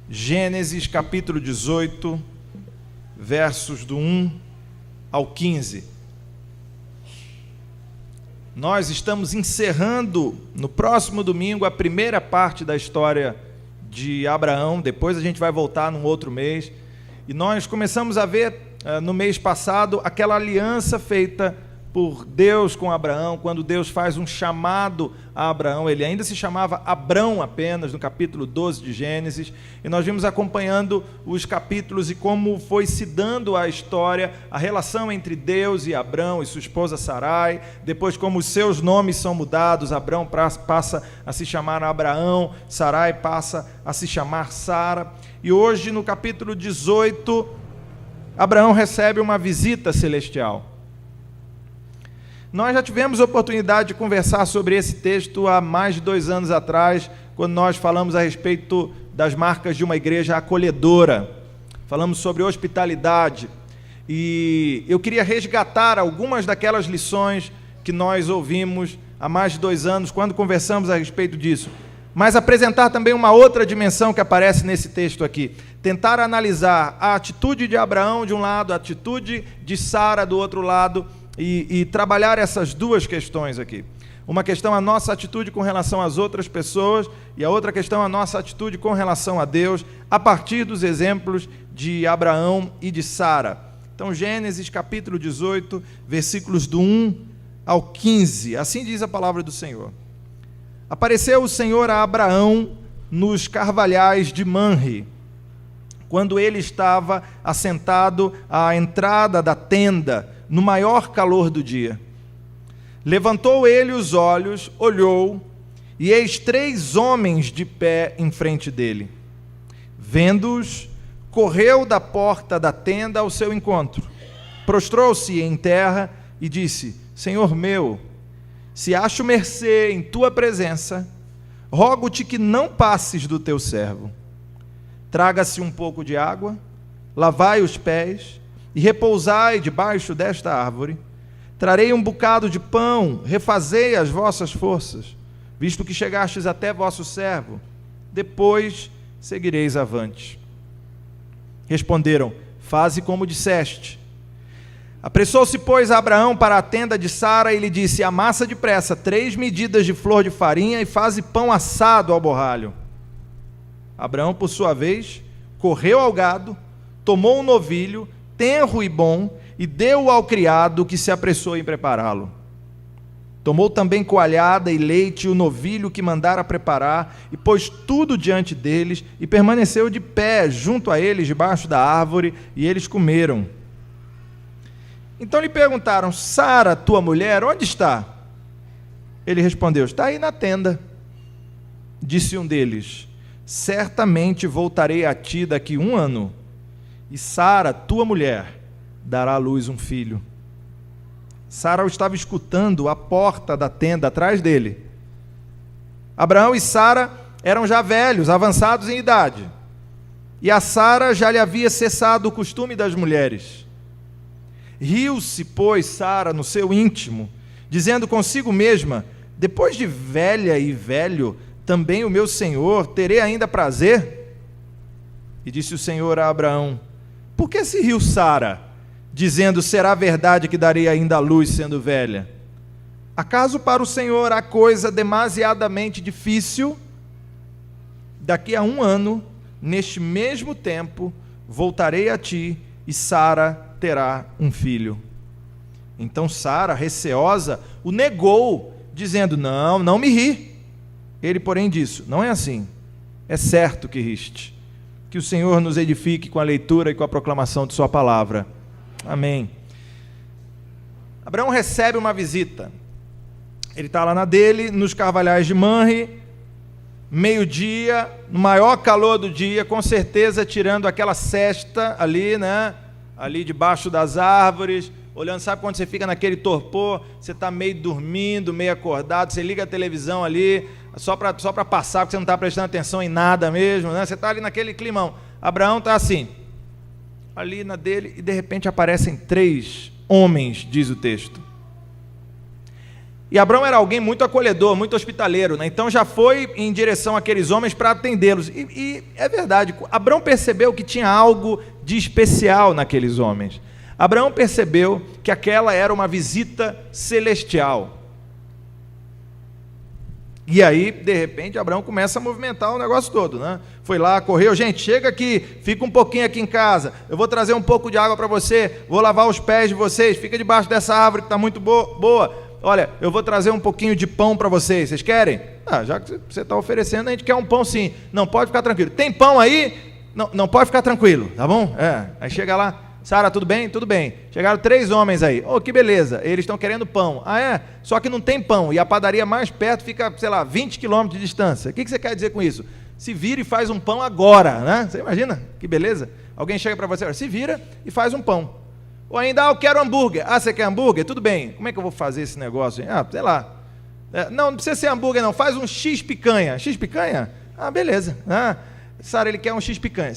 Gênesis capítulo 18, versos do 1 ao 15. Nós estamos encerrando no próximo domingo a primeira parte da história de Abraão. Depois a gente vai voltar num outro mês. E nós começamos a ver no mês passado aquela aliança feita por Deus com Abraão, quando Deus faz um chamado a Abraão. Ele ainda se chamava Abrão apenas, no capítulo 12 de Gênesis, e nós vimos acompanhando os capítulos e como foi se dando a história, a relação entre Deus e Abrão e sua esposa Sarai, depois como os seus nomes são mudados, Abrão passa a se chamar Abraão, Sarai passa a se chamar Sara, e hoje no capítulo 18, Abraão recebe uma visita celestial. Nós já tivemos a oportunidade de conversar sobre esse texto há mais de 2 anos atrás, quando nós falamos a respeito das marcas de uma igreja acolhedora. Falamos sobre hospitalidade. E eu queria resgatar algumas daquelas lições que nós ouvimos há mais de 2 anos, quando conversamos a respeito disso. Mas apresentar também uma outra dimensão que aparece nesse texto aqui. Tentar analisar a atitude de Abraão de um lado, a atitude de Sara do outro lado, e trabalhar essas duas questões aqui. Uma questão a nossa atitude com relação às outras pessoas e a outra questão a nossa atitude com relação a Deus, a partir dos exemplos de Abraão e de Sara. Então, Gênesis capítulo 18, versículos do 1 ao 15, assim diz a palavra do Senhor. Apareceu o Senhor a Abraão nos carvalhais de Manre, quando ele estava assentado à entrada da tenda, no maior calor do dia. Levantou ele os olhos, olhou, e eis 3 homens de pé em frente dele. Vendo-os, correu da porta da tenda ao seu encontro, prostrou-se em terra e disse: Senhor meu, se acho mercê em tua presença, rogo-te que não passes do teu servo. Traga-se um pouco de água, lavai os pés, e repousai debaixo desta árvore. Trarei um bocado de pão, refazei as vossas forças, visto que chegastes até vosso servo, depois seguireis avante. Responderam: faze como disseste. Apressou-se, pois, Abraão para a tenda de Sara e lhe disse: amassa depressa 3 medidas de flor de farinha e faze pão assado ao borralho. Abraão, por sua vez, correu ao gado, tomou um novilho, tenro e bom, e deu-o ao criado, que se apressou em prepará-lo. Tomou também coalhada e leite e o novilho que mandara preparar, e pôs tudo diante deles, e permaneceu de pé junto a eles, debaixo da árvore, e eles comeram. Então lhe perguntaram: Sara, tua mulher, onde está? Ele respondeu: está aí na tenda. Disse um deles: certamente voltarei a ti daqui 1 ano, e Sara, tua mulher, dará à luz um filho. Sara o estava escutando à porta da tenda atrás dele. Abraão e Sara eram já velhos, avançados em idade, e a Sara já lhe havia cessado o costume das mulheres. Riu-se, pois, Sara no seu íntimo, dizendo consigo mesma: depois de velha e velho, também o meu senhor terei ainda prazer? E disse o Senhor a Abraão: por que se riu Sara, dizendo: será verdade que darei ainda à luz sendo velha? Acaso para o Senhor há coisa demasiadamente difícil? Daqui a 1 ano, neste mesmo tempo, voltarei a ti, e Sara terá um filho. Então Sara, receosa, o negou, dizendo: não me ri. Ele, porém, disse: não é assim, é certo que riste. Que o Senhor nos edifique com a leitura e com a proclamação de sua palavra. Amém. Abraão recebe uma visita. Ele está lá na dele, nos carvalhais de Manre, meio-dia, no maior calor do dia, com certeza tirando aquela sesta ali, né? Ali debaixo das árvores, olhando, sabe quando você fica naquele torpor, você está meio dormindo, meio acordado, você liga a televisão ali, só para passar, porque você não está prestando atenção em nada mesmo, né? Você está ali naquele climão. Abraão está assim, ali na dele, e de repente aparecem 3 homens, diz o texto. E Abraão era alguém muito acolhedor, muito hospitaleiro, né? Então já foi em direção àqueles homens para atendê-los. E é verdade, Abraão percebeu que tinha algo de especial naqueles homens. Abraão percebeu que aquela era uma visita celestial. E aí, de repente, Abraão começa a movimentar o negócio todo, né? Foi lá, correu, gente, chega aqui, fica um pouquinho aqui em casa, eu vou trazer um pouco de água para você, vou lavar os pés de vocês, fica debaixo dessa árvore que está muito boa. Olha, eu vou trazer um pouquinho de pão para vocês querem? Já que você está oferecendo, a gente quer um pão sim. Não, pode ficar tranquilo. Tem pão aí? Não pode ficar tranquilo, tá bom? Aí chega lá, Sara, tudo bem? Tudo bem. Chegaram 3 homens aí. Que beleza, eles estão querendo pão. Só que não tem pão, e a padaria mais perto fica, 20 quilômetros de distância. O que você quer dizer com isso? Se vira e faz um pão agora, né? Você imagina? Que beleza? Alguém chega para você, se vira e faz um pão. Ou ainda, eu quero hambúrguer. Você quer hambúrguer? Tudo bem. Como é que eu vou fazer esse negócio? Sei lá. Não precisa ser hambúrguer não, faz um X-picanha. X-picanha? Beleza. Sara, ele quer um X-picanha.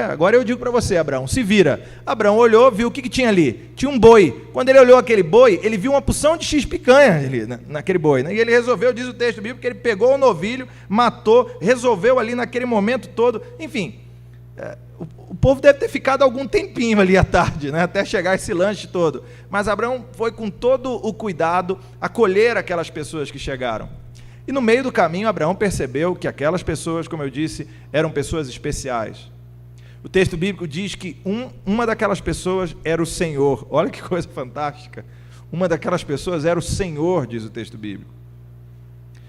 Agora eu digo para você, Abraão, se vira. Abraão olhou, viu o que tinha ali. Tinha um boi. Quando ele olhou aquele boi, ele viu uma porção de X-picanha ali, naquele boi, né? E ele resolveu, diz o texto bíblico, que ele pegou o novilho, matou, resolveu ali naquele momento todo. Enfim, o povo deve ter ficado algum tempinho ali à tarde, né? Até chegar esse lanche todo. Mas Abraão foi com todo o cuidado acolher aquelas pessoas que chegaram. E no meio do caminho, Abraão percebeu que aquelas pessoas, como eu disse, eram pessoas especiais. O texto bíblico diz que uma daquelas pessoas era o Senhor. Olha que coisa fantástica. Uma daquelas pessoas era o Senhor, diz o texto bíblico.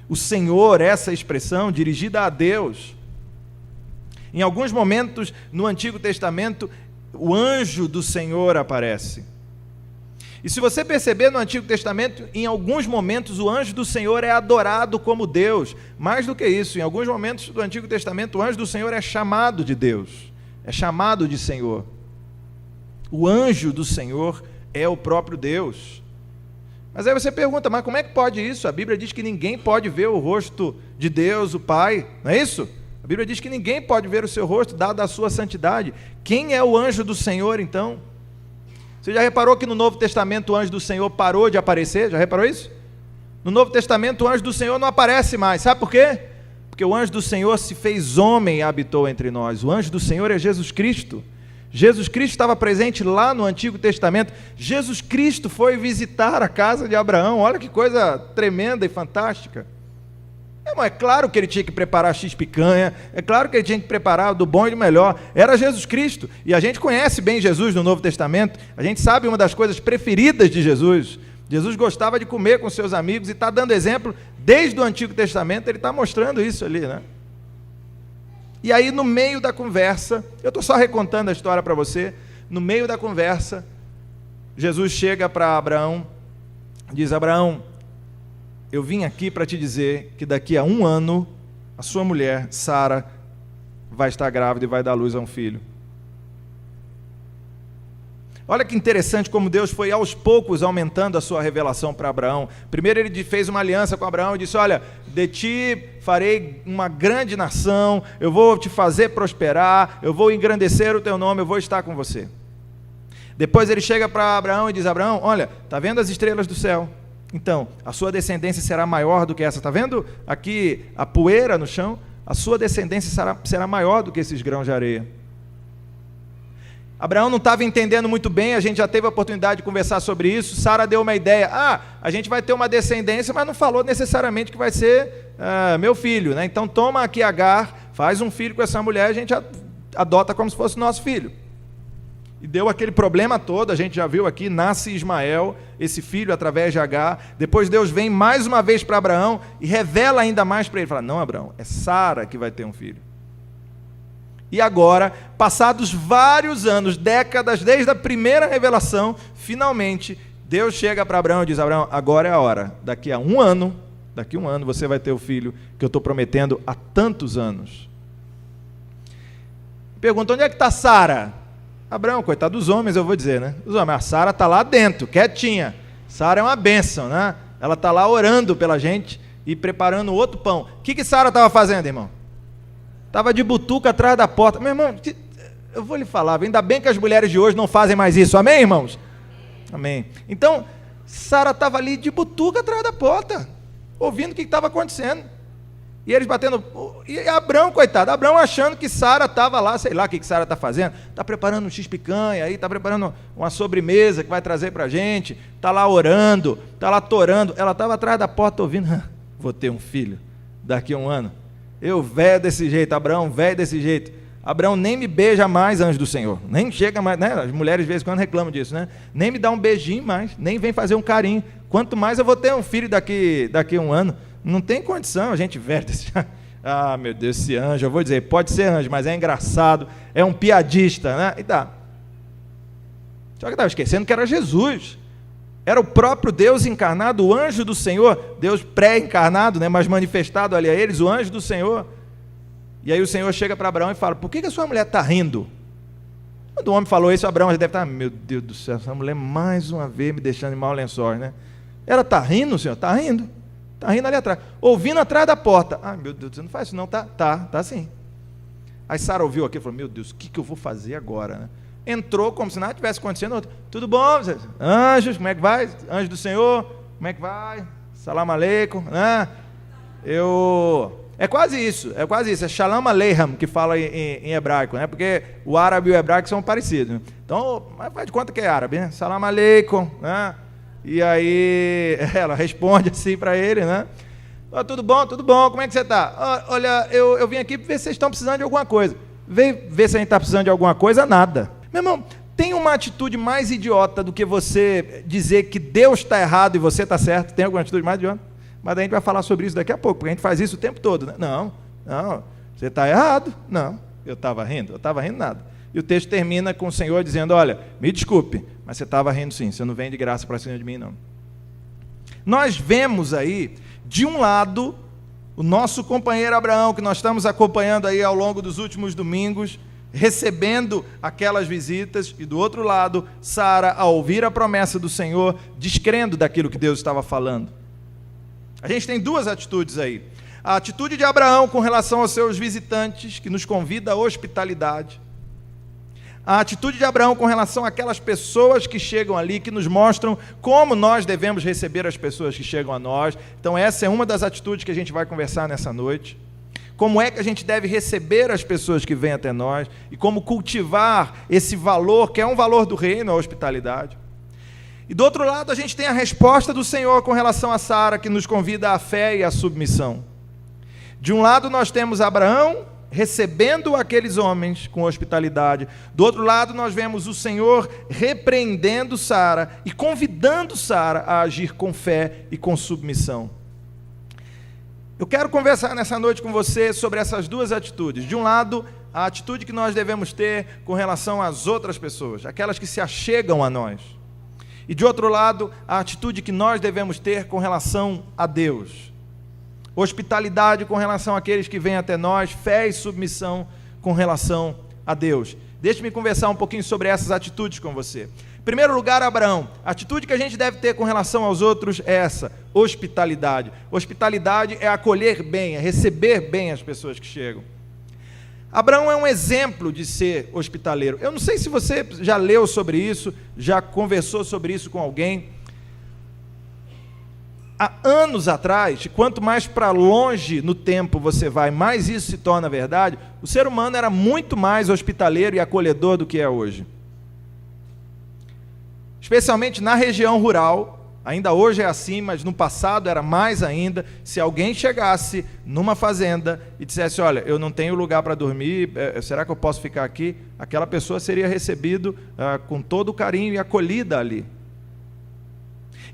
O Senhor, essa expressão dirigida a Deus. Em alguns momentos, no Antigo Testamento, o anjo do Senhor aparece. E se você perceber no Antigo Testamento, em alguns momentos o anjo do Senhor é adorado como Deus. Mais do que isso, em alguns momentos do Antigo Testamento, o anjo do Senhor é chamado de Deus, é chamado de Senhor. O anjo do Senhor é o próprio Deus. Mas aí você pergunta, mas como é que pode isso? A Bíblia diz que ninguém pode ver o rosto de Deus, o Pai, não é isso? A Bíblia diz que ninguém pode ver o seu rosto, dado a sua santidade. Quem é o anjo do Senhor, então? Você já reparou que no Novo Testamento o anjo do Senhor parou de aparecer? Já reparou isso? No Novo Testamento o anjo do Senhor não aparece mais. Sabe por quê? Porque o anjo do Senhor se fez homem e habitou entre nós. O anjo do Senhor é Jesus Cristo. Jesus Cristo estava presente lá no Antigo Testamento. Jesus Cristo foi visitar a casa de Abraão. Olha que coisa tremenda e fantástica. É claro que ele tinha que preparar X-picanha, é claro que ele tinha que preparar do bom e do melhor, era Jesus Cristo, e a gente conhece bem Jesus no Novo Testamento, a gente sabe uma das coisas preferidas de Jesus. Jesus gostava de comer com seus amigos e está dando exemplo desde o Antigo Testamento, ele está mostrando isso ali, né? E aí no meio da conversa, eu estou só recontando a história para você, no meio da conversa, Jesus chega para Abraão, diz, Abraão, eu vim aqui para te dizer que daqui a 1 ano, a sua mulher, Sara, vai estar grávida e vai dar luz a um filho. Olha que interessante como Deus foi aos poucos aumentando a sua revelação para Abraão. Primeiro ele fez uma aliança com Abraão e disse, olha, de ti farei uma grande nação, eu vou te fazer prosperar, eu vou engrandecer o teu nome, eu vou estar com você. Depois ele chega para Abraão e diz, Abraão, olha, está vendo as estrelas do céu? Então, a sua descendência será maior do que essa. Está vendo aqui a poeira no chão? A sua descendência será maior do que esses grãos de areia. Abraão não estava entendendo muito bem, a gente já teve a oportunidade de conversar sobre isso. Sara deu uma ideia, a gente vai ter uma descendência, mas não falou necessariamente que vai ser meu filho, né? Então toma aqui Agar, faz um filho com essa mulher, a gente adota como se fosse nosso filho. E deu aquele problema todo, a gente já viu aqui, nasce Ismael, esse filho através de Agar. Depois Deus vem mais uma vez para Abraão e revela ainda mais para ele. Fala, não Abraão, é Sara que vai ter um filho. E agora, passados vários anos, décadas, desde a primeira revelação, finalmente, Deus chega para Abraão e diz, Abraão, agora é a hora, daqui a um ano você vai ter o filho que eu estou prometendo há tantos anos. Pergunta, onde é que está Sara? Abraão, coitado dos homens, eu vou dizer, né? Os homens, a Sara está lá dentro, quietinha. Sara é uma bênção, né? Ela está lá orando pela gente e preparando outro pão. O que Sara estava fazendo, irmão? Estava de butuca atrás da porta. Meu irmão, eu vou lhe falar, ainda bem que as mulheres de hoje não fazem mais isso. Amém, irmãos? Amém. Então, Sara estava ali de butuca atrás da porta, ouvindo o que estava acontecendo. E eles batendo. E Abrão, coitado, Abrão achando que Sara estava lá, sei lá o que Sara está fazendo. Está preparando um x-picanha aí, está preparando uma sobremesa que vai trazer para a gente. Está lá orando, está lá torando. Ela estava atrás da porta ouvindo. Vou ter um filho daqui a um ano. Eu velho desse jeito, Abraão, velho desse jeito. Abraão nem me beija mais, anjo do Senhor. Nem chega mais, né? As mulheres de vez em quando reclamam disso, né? Nem me dá um beijinho mais, nem vem fazer um carinho. Quanto mais eu vou ter um filho daqui a um ano. Não tem condição, a gente velho desse... Ah, meu Deus, esse anjo, eu vou dizer, pode ser anjo, mas é engraçado, é um piadista, né? E dá. Só que estava esquecendo que era Jesus. Era o próprio Deus encarnado, o anjo do Senhor, Deus pré-encarnado, né, mas manifestado ali a eles, o anjo do Senhor. E aí o Senhor chega para Abraão e fala, por que a sua mulher está rindo? Quando o homem falou isso, Abraão já deve estar, meu Deus do céu, essa mulher mais uma vez me deixando em mau lençóis, né? Ela está rindo, Senhor? Está rindo. Está rindo ali atrás, ouvindo atrás da porta. Ah, meu Deus, você não faz isso não, tá sim. Aí Sara ouviu aquilo e falou, meu Deus, o que eu vou fazer agora, né? Entrou como se nada tivesse acontecendo. Tudo bom, anjos, como é que vai? Anjo do Senhor, como é que vai? Salam aleikum, né? É quase isso, é Shalom Aleichem que fala em hebraico, né? Porque o árabe e o hebraico são parecidos, né? Então, faz de conta que é árabe, né? Salam aleikum, né? E aí ela responde assim para ele, né? Oh, tudo bom, como é que você está? Oh, olha, eu vim aqui ver se vocês estão precisando de alguma coisa. Vem ver se a gente está precisando de alguma coisa, nada. Meu irmão, tem uma atitude mais idiota do que você dizer que Deus está errado e você está certo? Tem alguma atitude mais idiota? Mas a gente vai falar sobre isso daqui a pouco, porque a gente faz isso o tempo todo, né? Não, você está errado. Não, eu estava rindo nada. E o texto termina com o Senhor dizendo, olha, me desculpe, mas você estava rindo sim, você não vem de graça para cima de mim, não. Nós vemos aí, de um lado, o nosso companheiro Abraão, que nós estamos acompanhando aí ao longo dos últimos domingos, recebendo aquelas visitas, e do outro lado, Sara, ao ouvir a promessa do Senhor, descrendo daquilo que Deus estava falando. A gente tem duas atitudes aí. A atitude de Abraão com relação aos seus visitantes, que nos convida à hospitalidade. A atitude de Abraão com relação àquelas pessoas que chegam ali, que nos mostram como nós devemos receber as pessoas que chegam a nós. Então essa é uma das atitudes que a gente vai conversar nessa noite. Como é que a gente deve receber as pessoas que vêm até nós e como cultivar esse valor, que é um valor do reino, a hospitalidade. E do outro lado a gente tem a resposta do Senhor com relação a Sara, que nos convida à fé e à submissão. De um lado nós temos Abraão recebendo aqueles homens com hospitalidade. Do outro lado, nós vemos o Senhor repreendendo Sara e convidando Sara a agir com fé e com submissão. Eu quero conversar nessa noite com você sobre essas duas atitudes. De um lado, a atitude que nós devemos ter com relação às outras pessoas, aquelas que se achegam a nós. E de outro lado, a atitude que nós devemos ter com relação a Deus. Hospitalidade com relação àqueles que vêm até nós, fé e submissão com relação a Deus. Deixe-me conversar um pouquinho sobre essas atitudes com você. Em primeiro lugar, Abraão, a atitude que a gente deve ter com relação aos outros é essa, hospitalidade. Hospitalidade é acolher bem, é receber bem as pessoas que chegam. Abraão é um exemplo de ser hospitaleiro. Eu não sei se você já leu sobre isso, já conversou sobre isso com alguém. Há anos atrás, quanto mais para longe no tempo você vai, mais isso se torna verdade, o ser humano era muito mais hospitaleiro e acolhedor do que é hoje. Especialmente na região rural, ainda hoje é assim, mas no passado era mais ainda. Se alguém chegasse numa fazenda e dissesse, olha, eu não tenho lugar para dormir, será que eu posso ficar aqui? Aquela pessoa seria recebido com todo o carinho e acolhida ali.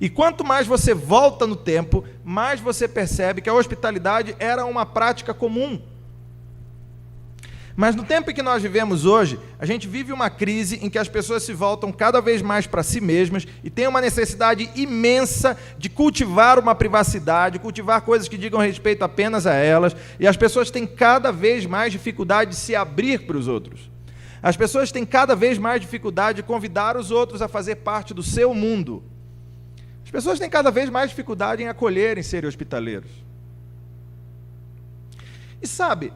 E quanto mais você volta no tempo, mais você percebe que a hospitalidade era uma prática comum. Mas no tempo em que nós vivemos hoje, a gente vive uma crise em que as pessoas se voltam cada vez mais para si mesmas e tem uma necessidade imensa de cultivar uma privacidade, cultivar coisas que digam respeito apenas a elas, e as pessoas têm cada vez mais dificuldade de se abrir para os outros. As pessoas têm cada vez mais dificuldade de convidar os outros a fazer parte do seu mundo. As pessoas têm cada vez mais dificuldade em acolher, em serem hospitaleiros. E sabe,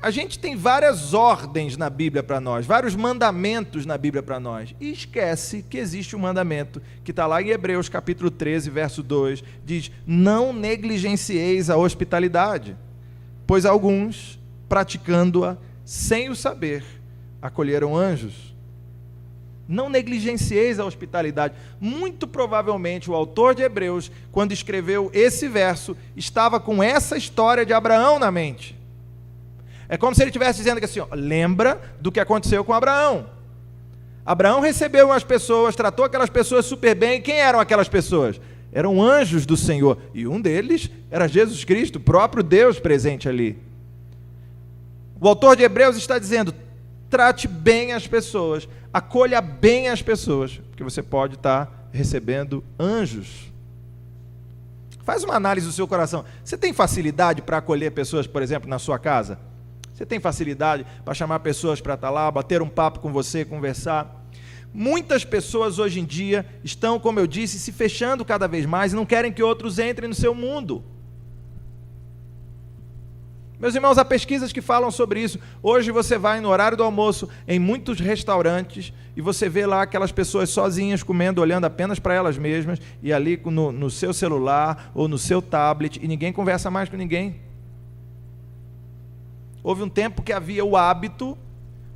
A gente tem várias ordens na Bíblia para nós, vários mandamentos na Bíblia para nós, e esquece que existe um mandamento, que está lá em Hebreus capítulo 13, verso 2, diz: não negligencieis a hospitalidade, pois alguns, praticando-a sem o saber, acolheram anjos. Não negligencieis a hospitalidade. Muito provavelmente o autor de Hebreus, quando escreveu esse verso, estava com essa história de Abraão na mente. É como se ele estivesse dizendo que assim, ó, lembra do que aconteceu com Abraão. Abraão recebeu umas pessoas, tratou aquelas pessoas super bem. Quem eram aquelas pessoas? Eram anjos do Senhor. E um deles era Jesus Cristo, o próprio Deus presente ali. O autor de Hebreus está dizendo: trate bem as pessoas, acolha bem as pessoas, porque você pode estar recebendo anjos. Faz uma análise do seu coração. Você tem facilidade para acolher pessoas, por exemplo, na sua casa? Você tem facilidade para chamar pessoas para estar lá, bater um papo com você, conversar? Muitas pessoas hoje em dia estão, como eu disse, se fechando cada vez mais e não querem que outros entrem no seu mundo. Meus irmãos, há pesquisas que falam sobre isso. Hoje você vai no horário do almoço em muitos restaurantes e você vê lá aquelas pessoas sozinhas comendo, olhando apenas para elas mesmas e ali no seu celular ou no seu tablet, e ninguém conversa mais com ninguém. Houve um tempo que havia o hábito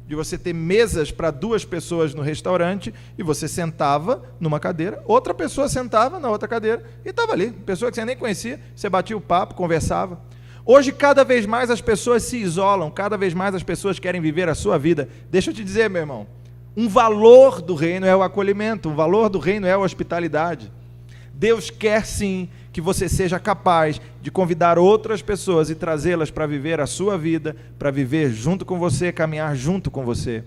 de você ter mesas para 2 pessoas no restaurante e você sentava numa cadeira, outra pessoa sentava na outra cadeira e estava ali, pessoa que você nem conhecia, você batia o papo, conversava. Hoje, cada vez mais as pessoas se isolam, cada vez mais as pessoas querem viver a sua vida. Deixa eu te dizer, meu irmão, um valor do reino é o acolhimento, um valor do reino é a hospitalidade. Deus quer sim que você seja capaz de convidar outras pessoas e trazê-las para viver a sua vida, para viver junto com você, caminhar junto com você.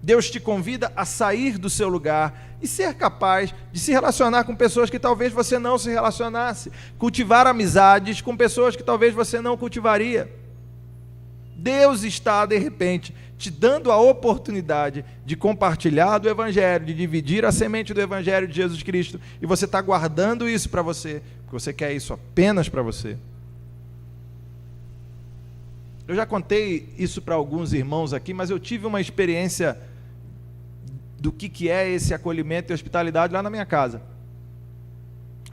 Deus te convida a sair do seu lugar e ser capaz de se relacionar com pessoas que talvez você não se relacionasse, cultivar amizades com pessoas que talvez você não cultivaria. Deus está, de repente, te dando a oportunidade de compartilhar do Evangelho, de dividir a semente do Evangelho de Jesus Cristo, e você está guardando isso para você, porque você quer isso apenas para você. Eu já contei isso para alguns irmãos aqui, mas eu tive uma experiência do que é esse acolhimento e hospitalidade lá na minha casa.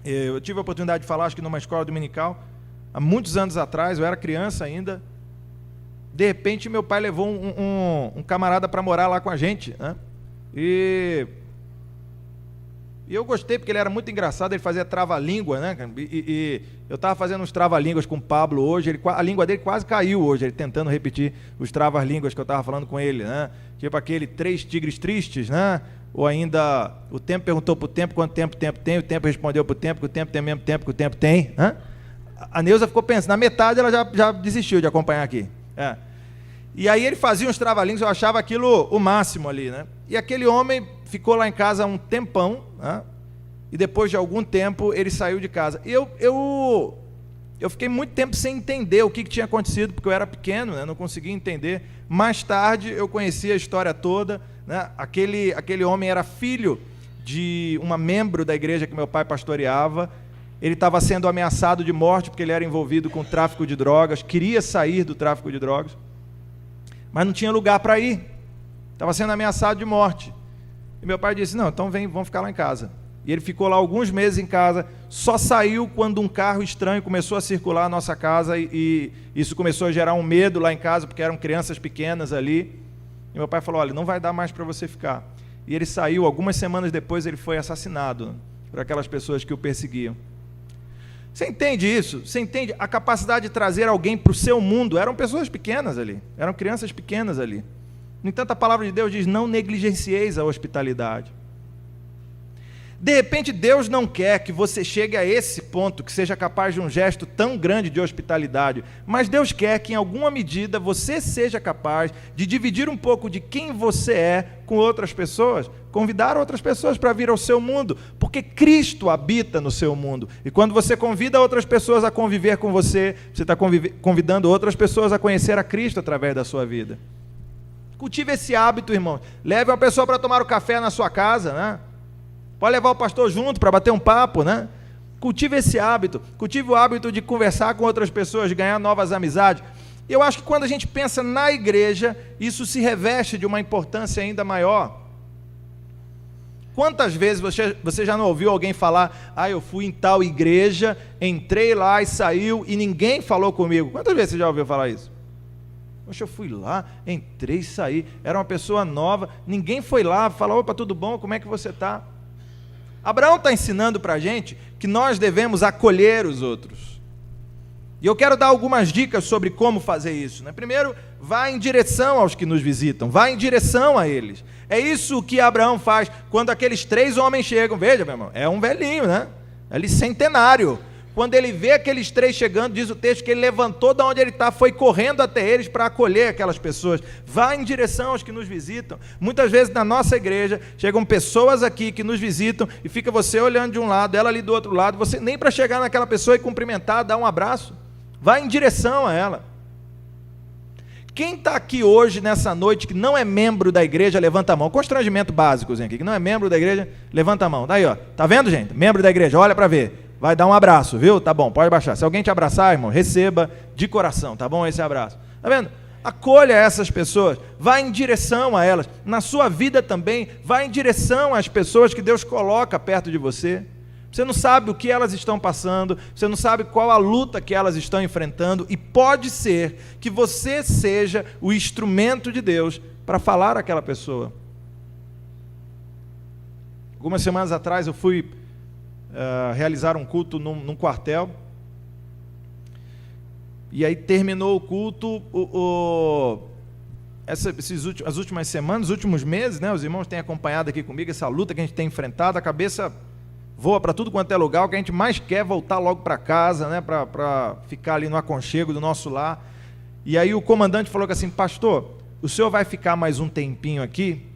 Eu tive a oportunidade de falar, acho que numa escola dominical, há muitos anos atrás, eu era criança ainda. De repente, meu pai levou um camarada para morar lá com a gente, né? E eu gostei, porque ele era muito engraçado, ele fazia trava-língua, né? E eu estava fazendo uns trava-línguas com o Pablo hoje, a língua dele quase caiu hoje, ele tentando repetir os trava-línguas que eu estava falando com ele, né? Tipo aquele 3 tigres tristes, né? Ou ainda, o tempo perguntou para o tempo quanto tempo o tempo tem, o tempo respondeu para o tempo que o tempo tem o mesmo tempo que o tempo tem, né? A Neuza ficou pensando, na metade ela já desistiu de acompanhar aqui. E aí ele fazia uns trava-línguas, eu achava aquilo o máximo ali, né? E aquele homem ficou lá em casa um tempão, né? E depois de algum tempo ele saiu de casa. E eu fiquei muito tempo sem entender o que tinha acontecido, porque eu era pequeno, né? Não conseguia entender. Mais tarde eu conheci a história toda, né? Aquele homem era filho de uma membro da igreja que meu pai pastoreava. Ele estava sendo ameaçado de morte porque ele era envolvido com tráfico de drogas, queria sair do tráfico de drogas, mas não tinha lugar para ir, estava sendo ameaçado de morte. E meu pai disse: não, então vem, vamos ficar lá em casa. E ele ficou lá alguns meses em casa, só saiu quando um carro estranho começou a circular na nossa casa, e isso começou a gerar um medo lá em casa, porque eram crianças pequenas ali. E meu pai falou: olha, não vai dar mais para você ficar. E ele saiu, algumas semanas depois ele foi assassinado por aquelas pessoas que o perseguiam. Você entende isso? Você entende a capacidade de trazer alguém para o seu mundo? Eram pessoas pequenas ali, eram crianças pequenas ali. No entanto, a palavra de Deus diz: não negligencieis a hospitalidade. De repente, Deus não quer que você chegue a esse ponto, que seja capaz de um gesto tão grande de hospitalidade, mas Deus quer que, em alguma medida, você seja capaz de dividir um pouco de quem você é com outras pessoas, convidar outras pessoas para vir ao seu mundo, porque Cristo habita no seu mundo, e quando você convida outras pessoas a conviver com você, você está convidando outras pessoas a conhecer a Cristo através da sua vida. Cultive esse hábito, irmão. Leve uma pessoa para tomar o café na sua casa, né? Pode levar o pastor junto para bater um papo, né? Cultive esse hábito, cultive o hábito de conversar com outras pessoas, de ganhar novas amizades. Eu acho que quando a gente pensa na igreja, isso se reveste de uma importância ainda maior. Quantas vezes você já não ouviu alguém falar, eu fui em tal igreja, entrei lá e saiu e ninguém falou comigo? Quantas vezes você já ouviu falar isso? Poxa, eu fui lá, entrei e saí, era uma pessoa nova, ninguém foi lá, falou, opa, tudo bom, como é que você está? Abraão está ensinando para a gente que nós devemos acolher os outros. E eu quero dar algumas dicas sobre como fazer isso, né? Primeiro, vá em direção aos que nos visitam, vá em direção a eles. É isso que Abraão faz quando aqueles 3 homens chegam. Veja, meu irmão, é um velhinho, né? Ele centenário. Quando ele vê aqueles 3 chegando, diz o texto que ele levantou de onde ele está, foi correndo até eles para acolher aquelas pessoas. Vá em direção aos que nos visitam. Muitas vezes na nossa igreja, chegam pessoas aqui que nos visitam e fica você olhando de um lado, ela ali do outro lado, você nem para chegar naquela pessoa e cumprimentar, dar um abraço. Vá em direção a ela. Quem está aqui hoje, nessa noite, que não é membro da igreja, levanta a mão. Constrangimento básico, aqui, que não é membro da igreja, levanta a mão. Daí, ó, tá vendo, gente? Membro da igreja, olha para ver. Vai dar um abraço, viu? Tá bom, pode baixar. Se alguém te abraçar, irmão, receba de coração, tá bom? Esse abraço. Tá vendo? Acolha essas pessoas, vá em direção a elas. Na sua vida também, vá em direção às pessoas que Deus coloca perto de você. Você não sabe o que elas estão passando, você não sabe qual a luta que elas estão enfrentando, e pode ser que você seja o instrumento de Deus para falar àquela pessoa. Algumas semanas atrás eu fui realizar um culto num quartel, e aí terminou o culto, as últimas semanas, os últimos meses, né, os irmãos têm acompanhado aqui comigo essa luta que a gente tem enfrentado, a cabeça voa para tudo quanto é lugar, o que a gente mais quer é voltar logo para casa, né, para ficar ali no aconchego do nosso lar. E aí o comandante falou assim: pastor, o senhor vai ficar mais um tempinho aqui?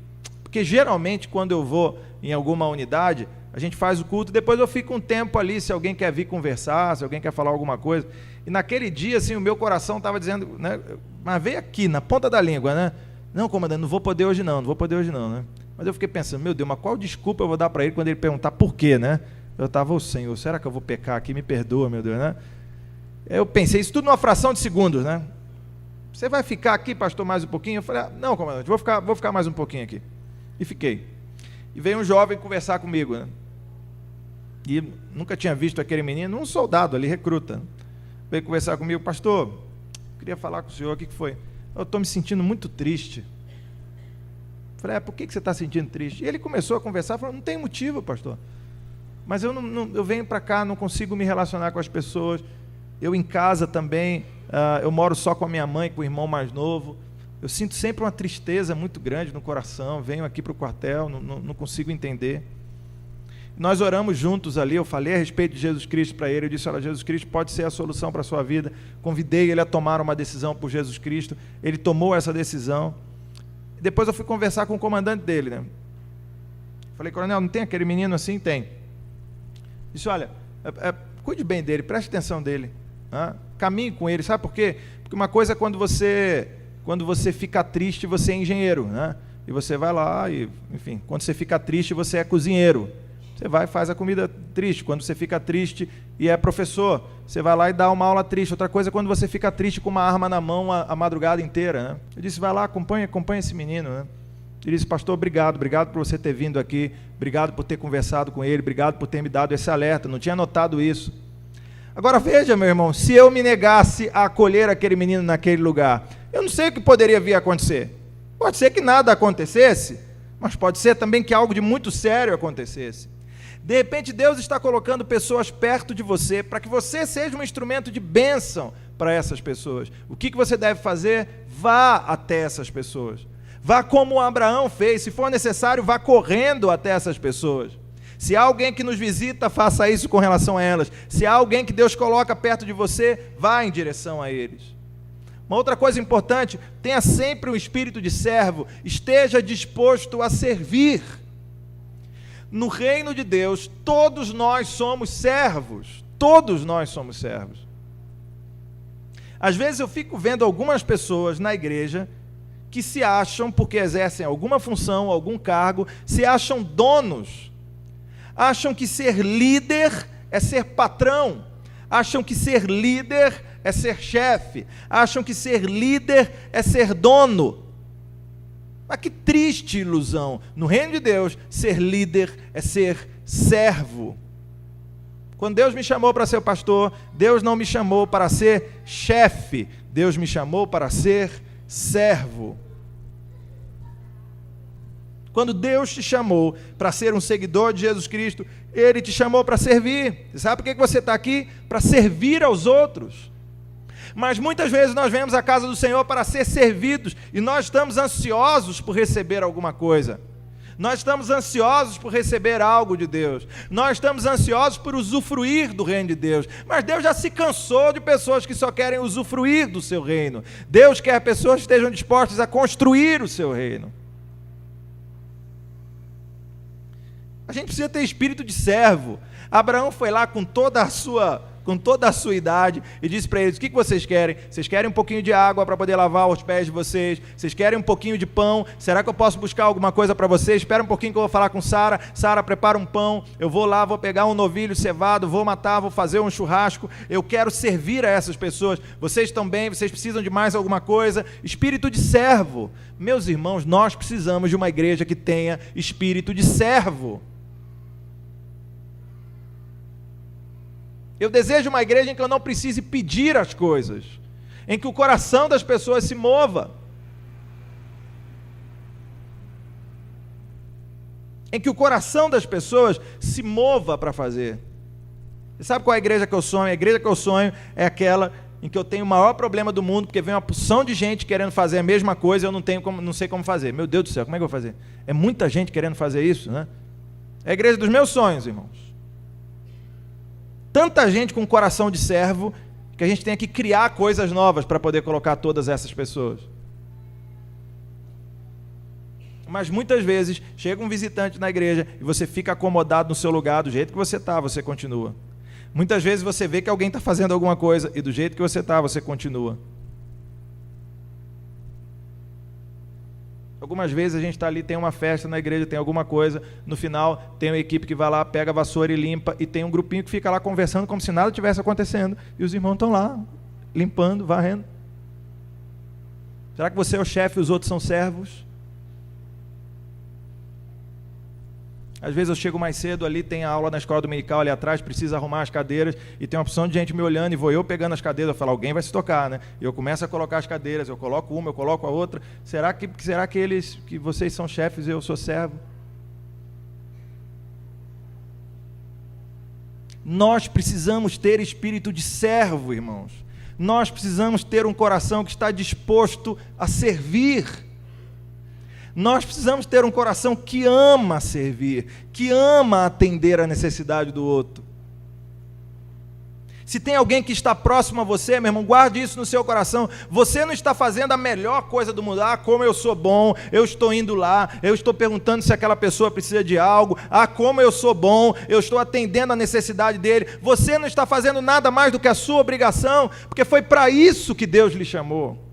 Porque geralmente quando eu vou em alguma unidade, a gente faz o culto, depois eu fico um tempo ali, se alguém quer vir conversar, se alguém quer falar alguma coisa. E naquele dia, assim, o meu coração estava dizendo, né, mas veio aqui, na ponta da língua, né? Não, comandante, não vou poder hoje não, né? Mas eu fiquei pensando, meu Deus, mas qual desculpa eu vou dar para ele quando ele perguntar por quê, né? Eu estava, Senhor, será que eu vou pecar aqui? Me perdoa, meu Deus, né? Eu pensei, isso tudo numa fração de segundos, né? Você vai ficar aqui, pastor, mais um pouquinho? Eu falei, não, comandante, vou ficar mais um pouquinho aqui. E fiquei. E veio um jovem conversar comigo, né? E nunca tinha visto aquele menino, um soldado ali, recruta. Veio conversar comigo, pastor, queria falar com o senhor, o que foi? Eu estou me sentindo muito triste. Falei, por que você está sentindo triste? E ele começou a conversar, falou, não tem motivo, pastor. Mas eu venho para cá, não consigo me relacionar com as pessoas. Eu em casa também, eu moro só com a minha mãe, com o irmão mais novo. Eu sinto sempre uma tristeza muito grande no coração. Venho aqui para o quartel, não consigo entender. Nós oramos juntos ali, eu falei a respeito de Jesus Cristo para ele. Eu disse, olha, Jesus Cristo pode ser a solução para a sua vida. Convidei ele a tomar uma decisão por Jesus Cristo. Ele tomou essa decisão. Depois eu fui conversar com o comandante dele, né? Falei, coronel, não tem aquele menino assim? Tem. Disse, olha, cuide bem dele, preste atenção dele, né? Caminhe com ele, sabe por quê? Porque uma coisa é quando você fica triste, você é engenheiro, né? E você vai lá e, enfim, quando você fica triste, você é cozinheiro. Você vai e faz a comida triste. Quando você fica triste e é professor, você vai lá e dá uma aula triste. Outra coisa é quando você fica triste com uma arma na mão a madrugada inteira, né? Eu disse, vai lá, acompanha esse menino, né? Ele disse, pastor, obrigado por você ter vindo aqui, obrigado por ter conversado com ele, obrigado por ter me dado esse alerta, não tinha notado isso. Agora veja, meu irmão, se eu me negasse a acolher aquele menino naquele lugar, eu não sei o que poderia vir a acontecer. Pode ser que nada acontecesse, mas pode ser também que algo de muito sério acontecesse. De repente Deus está colocando pessoas perto de você para que você seja um instrumento de bênção para essas pessoas. O que você deve fazer? Vá até essas pessoas. Vá como Abraão fez. Se for necessário, vá correndo até essas pessoas. Se há alguém que nos visita, faça isso com relação a elas. Se há alguém que Deus coloca perto de você, vá em direção a eles. Uma outra coisa importante, tenha sempre um espírito de servo, esteja disposto a servir. No reino de Deus, todos nós somos servos. Todos nós somos servos. Às vezes eu fico vendo algumas pessoas na igreja que se acham, porque exercem alguma função, algum cargo, se acham donos. Acham que ser líder é ser patrão, acham que ser líder é ser chefe, acham que ser líder é ser dono. Mas que triste ilusão! No reino de Deus, ser líder é ser servo. Quando Deus me chamou para ser pastor, Deus não me chamou para ser chefe, Deus me chamou para ser servo. Quando Deus te chamou para ser um seguidor de Jesus Cristo, Ele te chamou para servir. Você sabe por que você está aqui? Para servir aos outros. Mas muitas vezes nós vemos a casa do Senhor para ser servidos, e nós estamos ansiosos por receber alguma coisa. Nós estamos ansiosos por receber algo de Deus. Nós estamos ansiosos por usufruir do reino de Deus. Mas Deus já se cansou de pessoas que só querem usufruir do seu reino. Deus quer pessoas que estejam dispostas a construir o seu reino. A gente precisa ter espírito de servo. Abraão foi lá com toda a sua idade e disse para eles: o que vocês querem? Vocês querem um pouquinho de água para poder lavar os pés de vocês? Vocês querem um pouquinho de pão? Será que eu posso buscar alguma coisa para vocês? Espera um pouquinho que eu vou falar com Sara. Sara, prepara um pão, eu vou lá, vou pegar um novilho cevado, vou matar, vou fazer um churrasco. Eu quero servir a essas pessoas. Vocês estão bem? Vocês precisam de mais alguma coisa? Espírito de servo. Meus irmãos, nós precisamos de uma igreja que tenha espírito de servo. Eu desejo uma igreja em que eu não precise pedir as coisas, em que o coração das pessoas se mova, em que o coração das pessoas se mova para fazer. Você sabe qual é a igreja que eu sonho? A igreja que eu sonho é aquela em que eu tenho o maior problema do mundo, porque vem uma porção de gente querendo fazer a mesma coisa e eu não sei como fazer. Meu Deus do céu, como é que eu vou fazer? É muita gente querendo fazer isso, né? É a igreja dos meus sonhos, irmãos. Tanta gente com coração de servo, que a gente tem que criar coisas novas para poder colocar todas essas pessoas. Mas muitas vezes, chega um visitante na igreja e você fica acomodado no seu lugar, do jeito que você está, você continua. Muitas vezes você vê que alguém está fazendo alguma coisa e do jeito que você está, você continua. Algumas vezes a gente está ali, tem uma festa na igreja, tem alguma coisa, no final tem uma equipe que vai lá, pega a vassoura e limpa, e tem um grupinho que fica lá conversando como se nada tivesse acontecendo, e os irmãos estão lá, limpando, varrendo. Será que você é o chefe e os outros são servos? Às vezes eu chego mais cedo ali, tem a aula na escola dominical ali atrás, precisa arrumar as cadeiras, e tem uma opção de gente me olhando, e vou eu pegando as cadeiras, eu falo, alguém vai se tocar, né? E eu começo a colocar as cadeiras, eu coloco uma, eu coloco a outra. Será que vocês são chefes e eu sou servo? Nós precisamos ter espírito de servo, irmãos. Nós precisamos ter um coração que está disposto a servir. Nós precisamos ter um coração que ama servir, que ama atender a necessidade do outro. Se tem alguém que está próximo a você, meu irmão, guarde isso no seu coração. Você não está fazendo a melhor coisa do mundo. Ah, como eu sou bom, eu estou indo lá, eu estou perguntando se aquela pessoa precisa de algo. Ah, como eu sou bom, eu estou atendendo a necessidade dele. Você não está fazendo nada mais do que a sua obrigação, porque foi para isso que Deus lhe chamou.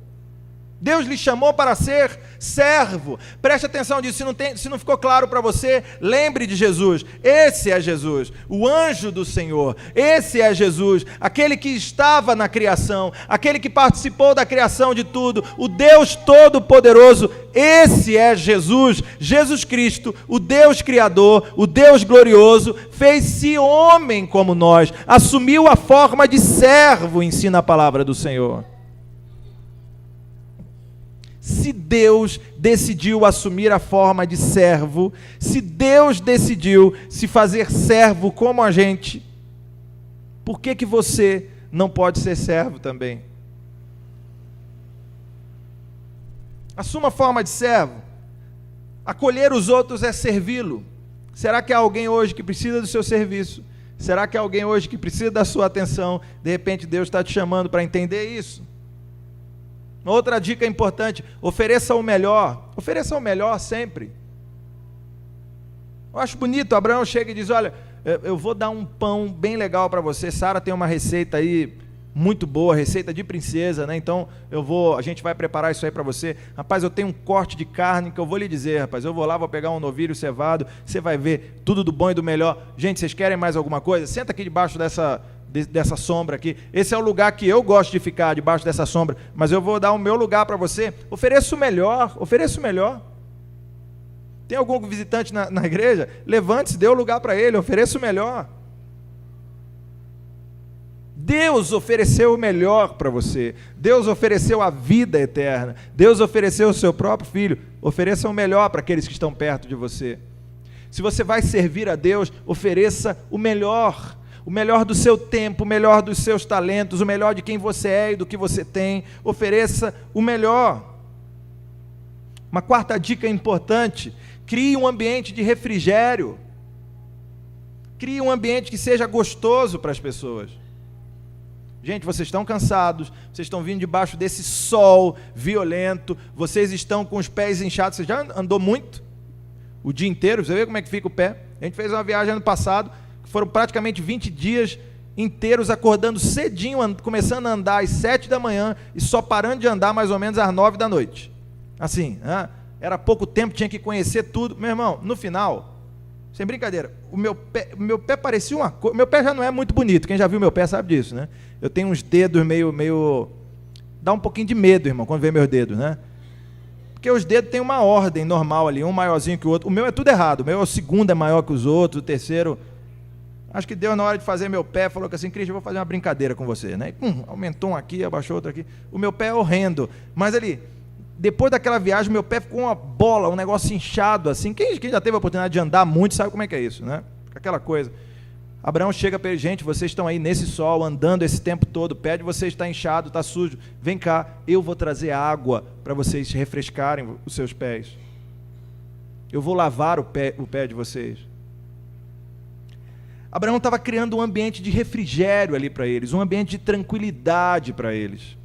Deus lhe chamou para ser servo. Preste atenção nisso, se não ficou claro para você, lembre de Jesus. Esse é Jesus, o anjo do Senhor. Esse é Jesus, aquele que estava na criação, aquele que participou da criação de tudo, o Deus Todo-Poderoso. Esse é Jesus, Jesus Cristo, o Deus Criador, o Deus glorioso, fez-se homem como nós, assumiu a forma de servo, ensina a palavra do Senhor. Se Deus decidiu assumir a forma de servo, se Deus decidiu se fazer servo como a gente, por que você não pode ser servo também? Assuma a forma de servo. Acolher os outros é servi-lo. Será que há alguém hoje que precisa do seu serviço? Será que há alguém hoje que precisa da sua atenção? De repente Deus está te chamando para entender isso. Outra dica importante, ofereça o melhor sempre. Eu acho bonito, Abraão chega e diz, olha, eu vou dar um pão bem legal para você, Sara tem uma receita aí muito boa, receita de princesa, né? Então a gente vai preparar isso aí para você. Rapaz, eu tenho um corte de carne que eu vou lhe dizer, rapaz. Eu vou lá, vou pegar um novilho cevado, você vai ver tudo do bom e do melhor. Gente, vocês querem mais alguma coisa? Senta aqui debaixo dessa sombra aqui. Esse é o lugar que eu gosto de ficar, debaixo dessa sombra, mas eu vou dar o meu lugar para você. Ofereço o melhor. Tem algum visitante na igreja? Levante-se, dê o lugar para ele, ofereça o melhor. Deus ofereceu o melhor para você. Deus ofereceu a vida eterna. Deus ofereceu o seu próprio Filho. Ofereça o melhor para aqueles que estão perto de você. Se você vai servir a Deus, ofereça o melhor do seu tempo, o melhor dos seus talentos, o melhor de quem você é e do que você tem. Ofereça o melhor. Uma quarta dica importante: crie um ambiente de refrigério. Crie um ambiente que seja gostoso para as pessoas. Gente, vocês estão cansados, vocês estão vindo debaixo desse sol violento, vocês estão com os pés inchados. Você já andou muito? O dia inteiro? Você vê como é que fica o pé? A gente fez uma viagem ano passado, que foram praticamente 20 dias inteiros acordando cedinho, começando a andar às 7 da manhã e só parando de andar mais ou menos às 9 da noite. Assim, era pouco tempo, tinha que conhecer tudo. Meu irmão, no final, sem brincadeira, o meu pé parecia uma coisa. Meu pé já não é muito bonito, quem já viu meu pé sabe disso, né? Eu tenho uns dedos meio... Dá um pouquinho de medo, irmão, quando vê meus dedos, né? Porque os dedos têm uma ordem normal ali, um maiorzinho que o outro. O meu é tudo errado, o meu é o segundo é maior que os outros, o terceiro... Acho que Deus, na hora de fazer meu pé, falou que assim: Cristian, eu vou fazer uma brincadeira com você, né? Aumentou um aqui, abaixou outro aqui. O meu pé é horrendo, mas ali... Depois daquela viagem, meu pé ficou uma bola, um negócio inchado assim. Quem já teve a oportunidade de andar muito sabe como é que é isso, né? Aquela coisa. Abraão chega para ele: gente, vocês estão aí nesse sol, andando esse tempo todo, o pé de vocês está inchado, está sujo. Vem cá, eu vou trazer água para vocês refrescarem os seus pés. Eu vou lavar o pé de vocês. Abraão estava criando um ambiente de refrigério ali para eles, um ambiente de tranquilidade para eles.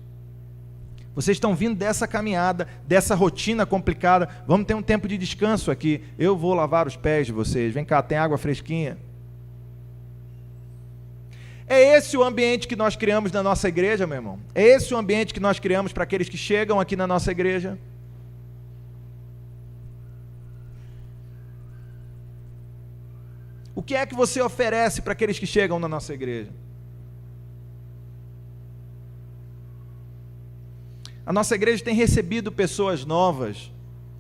Vocês estão vindo dessa caminhada, dessa rotina complicada, vamos ter um tempo de descanso aqui. Eu vou lavar os pés de vocês, vem cá, tem água fresquinha. É esse o ambiente que nós criamos na nossa igreja, meu irmão? É esse o ambiente que nós criamos para aqueles que chegam aqui na nossa igreja? O que é que você oferece para aqueles que chegam na nossa igreja? A nossa igreja tem recebido pessoas novas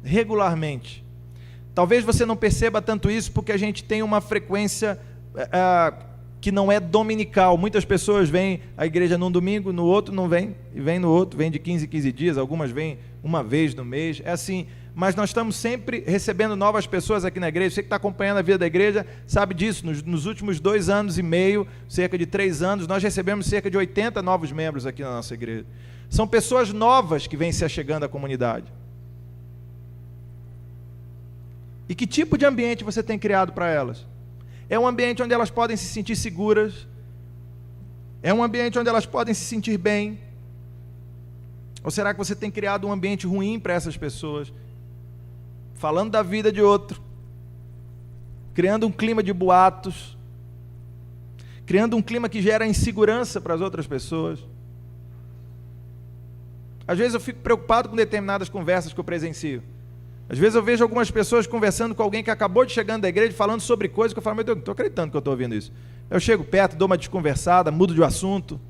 regularmente. Talvez você não perceba tanto isso porque a gente tem uma frequência que não é dominical. Muitas pessoas vêm à igreja num domingo, no outro não vêm, e vêm no outro, vêm de 15 em 15 dias, algumas vêm uma vez no mês, é assim. Mas nós estamos sempre recebendo novas pessoas aqui na igreja. Você que está acompanhando a vida da igreja sabe disso. Nos últimos 2 anos e meio, cerca de 3 anos, nós recebemos cerca de 80 novos membros aqui na nossa igreja. São pessoas novas que vêm se achegando à comunidade. E que tipo de ambiente você tem criado para elas? É um ambiente onde elas podem se sentir seguras? É um ambiente onde elas podem se sentir bem? Ou será que você tem criado um ambiente ruim para essas pessoas? Falando da vida de outro, criando um clima de boatos, criando um clima que gera insegurança para as outras pessoas. Às vezes eu fico preocupado com determinadas conversas que eu presencio. Às vezes eu vejo algumas pessoas conversando com alguém que acabou de chegar da igreja, falando sobre coisas que eu falo: meu Deus, não estou acreditando que eu estou ouvindo isso. Eu chego perto, dou uma desconversada, mudo de assunto.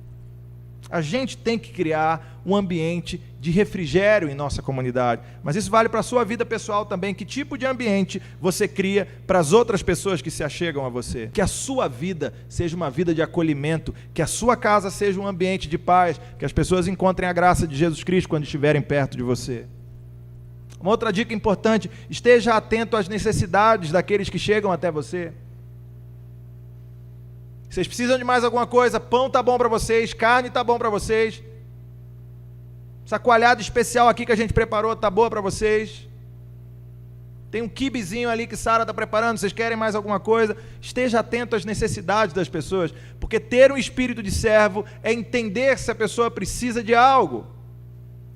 A gente tem que criar um ambiente de refrigério em nossa comunidade. Mas isso vale para a sua vida pessoal também. Que tipo de ambiente você cria para as outras pessoas que se achegam a você? Que a sua vida seja uma vida de acolhimento, que a sua casa seja um ambiente de paz, que as pessoas encontrem a graça de Jesus Cristo quando estiverem perto de você. Uma outra dica importante: esteja atento às necessidades daqueles que chegam até você. Vocês precisam de mais alguma coisa? Pão está bom para vocês, carne está bom para vocês, essa coalhada especial aqui que a gente preparou está boa para vocês, tem um quibezinho ali que Sara está preparando, vocês querem mais alguma coisa? Esteja atento às necessidades das pessoas, porque ter um espírito de servo é entender se a pessoa precisa de algo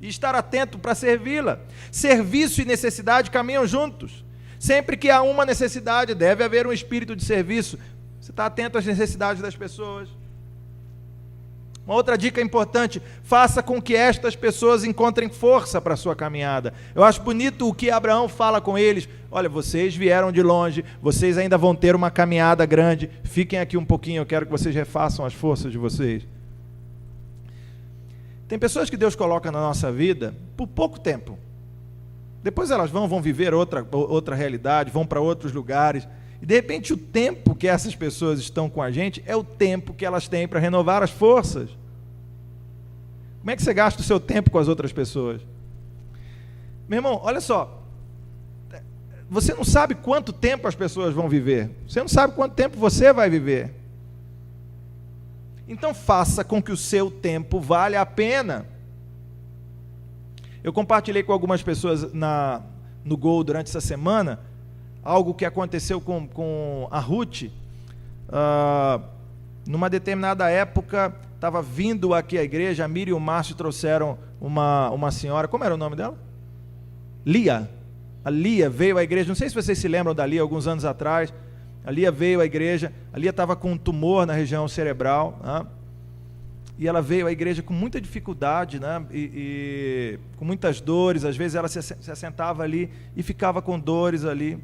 e estar atento para servi-la. Serviço e necessidade caminham juntos. Sempre que há uma necessidade, deve haver um espírito de serviço. Você está atento às necessidades das pessoas. Uma outra dica importante: faça com que estas pessoas encontrem força para a sua caminhada. Eu acho bonito o que Abraão fala com eles: olha, vocês vieram de longe, vocês ainda vão ter uma caminhada grande, fiquem aqui um pouquinho, eu quero que vocês refaçam as forças de vocês. Tem pessoas que Deus coloca na nossa vida por pouco tempo. Depois elas vão viver outra realidade, vão para outros lugares. E de repente o tempo que essas pessoas estão com a gente é o tempo que elas têm para renovar as forças. Como é que você gasta o seu tempo com as outras pessoas? Meu irmão, olha só. Você não sabe quanto tempo as pessoas vão viver. Você não sabe quanto tempo você vai viver. Então faça com que o seu tempo valha a pena. Eu compartilhei com algumas pessoas no Gol durante essa semana algo que aconteceu com a Ruth. Numa determinada época, estava vindo aqui à igreja, a Miriam e o Márcio trouxeram uma senhora, como era o nome dela? Lia. A Lia veio à igreja, não sei se vocês se lembram da Lia, alguns anos atrás. A Lia veio à igreja, a Lia estava com um tumor na região cerebral, né? E ela veio à igreja com muita dificuldade, né? e com muitas dores. Às vezes ela se assentava ali e ficava com dores ali.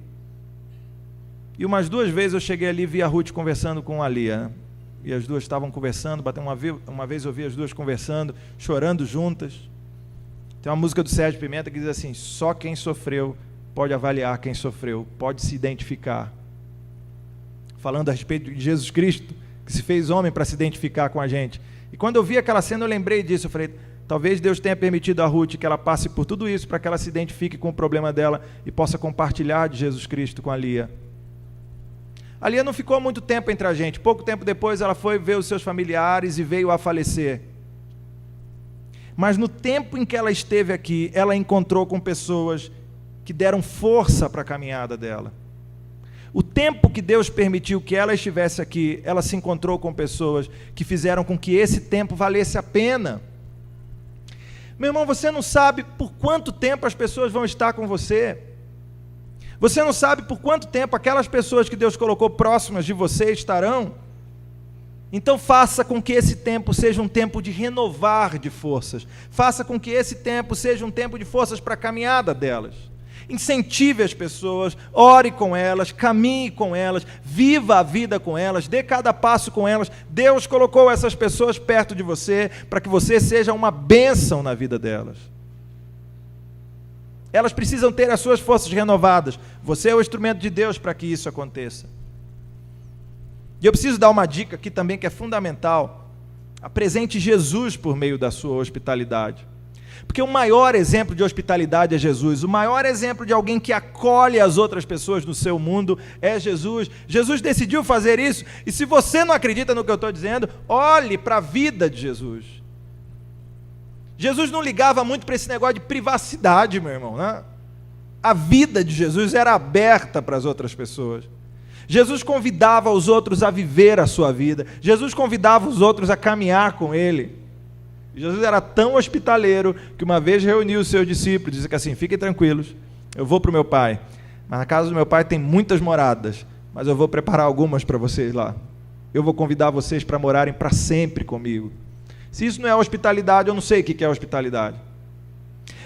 E umas 2 vezes eu cheguei ali e vi a Ruth conversando com a Lia, né? E as duas estavam conversando, uma vez eu vi as duas conversando, chorando juntas. Tem uma música do Sérgio Pimenta que diz assim: só quem sofreu pode avaliar quem sofreu, pode se identificar. Falando a respeito de Jesus Cristo, que se fez homem para se identificar com a gente. E quando eu vi aquela cena, eu lembrei disso. Eu falei: talvez Deus tenha permitido a Ruth que ela passe por tudo isso, para que ela se identifique com o problema dela e possa compartilhar de Jesus Cristo com a Lia. A Lia não ficou muito tempo entre a gente. Pouco tempo depois ela foi ver os seus familiares e veio a falecer. Mas no tempo em que ela esteve aqui, ela encontrou com pessoas que deram força para a caminhada dela. O tempo que Deus permitiu que ela estivesse aqui, ela se encontrou com pessoas que fizeram com que esse tempo valesse a pena. Meu irmão, você não sabe por quanto tempo as pessoas vão estar com você. Você não sabe por quanto tempo aquelas pessoas que Deus colocou próximas de você estarão. Então faça com que esse tempo seja um tempo de renovar de forças. Faça com que esse tempo seja um tempo de forças para a caminhada delas. Incentive as pessoas, ore com elas, caminhe com elas, viva a vida com elas, dê cada passo com elas. Deus colocou essas pessoas perto de você para que você seja uma bênção na vida delas. Elas precisam ter as suas forças renovadas. Você é o instrumento de Deus para que isso aconteça. E eu preciso dar uma dica aqui também que é fundamental. Apresente Jesus por meio da sua hospitalidade. Porque o maior exemplo de hospitalidade é Jesus. O maior exemplo de alguém que acolhe as outras pessoas no seu mundo é Jesus. Jesus decidiu fazer isso. E se você não acredita no que eu estou dizendo, olhe para a vida de Jesus. Jesus não ligava muito para esse negócio de privacidade, meu irmão, né? A vida de Jesus era aberta para as outras pessoas. Jesus convidava os outros a viver a sua vida. Jesus convidava os outros a caminhar com Ele. Jesus era tão hospitaleiro que uma vez reuniu os seus discípulos e disse assim: fiquem tranquilos, eu vou para o meu pai, mas na casa do meu pai tem muitas moradas, mas eu vou preparar algumas para vocês lá. Eu vou convidar vocês para morarem para sempre comigo. Se isso não é hospitalidade, eu não sei o que é hospitalidade.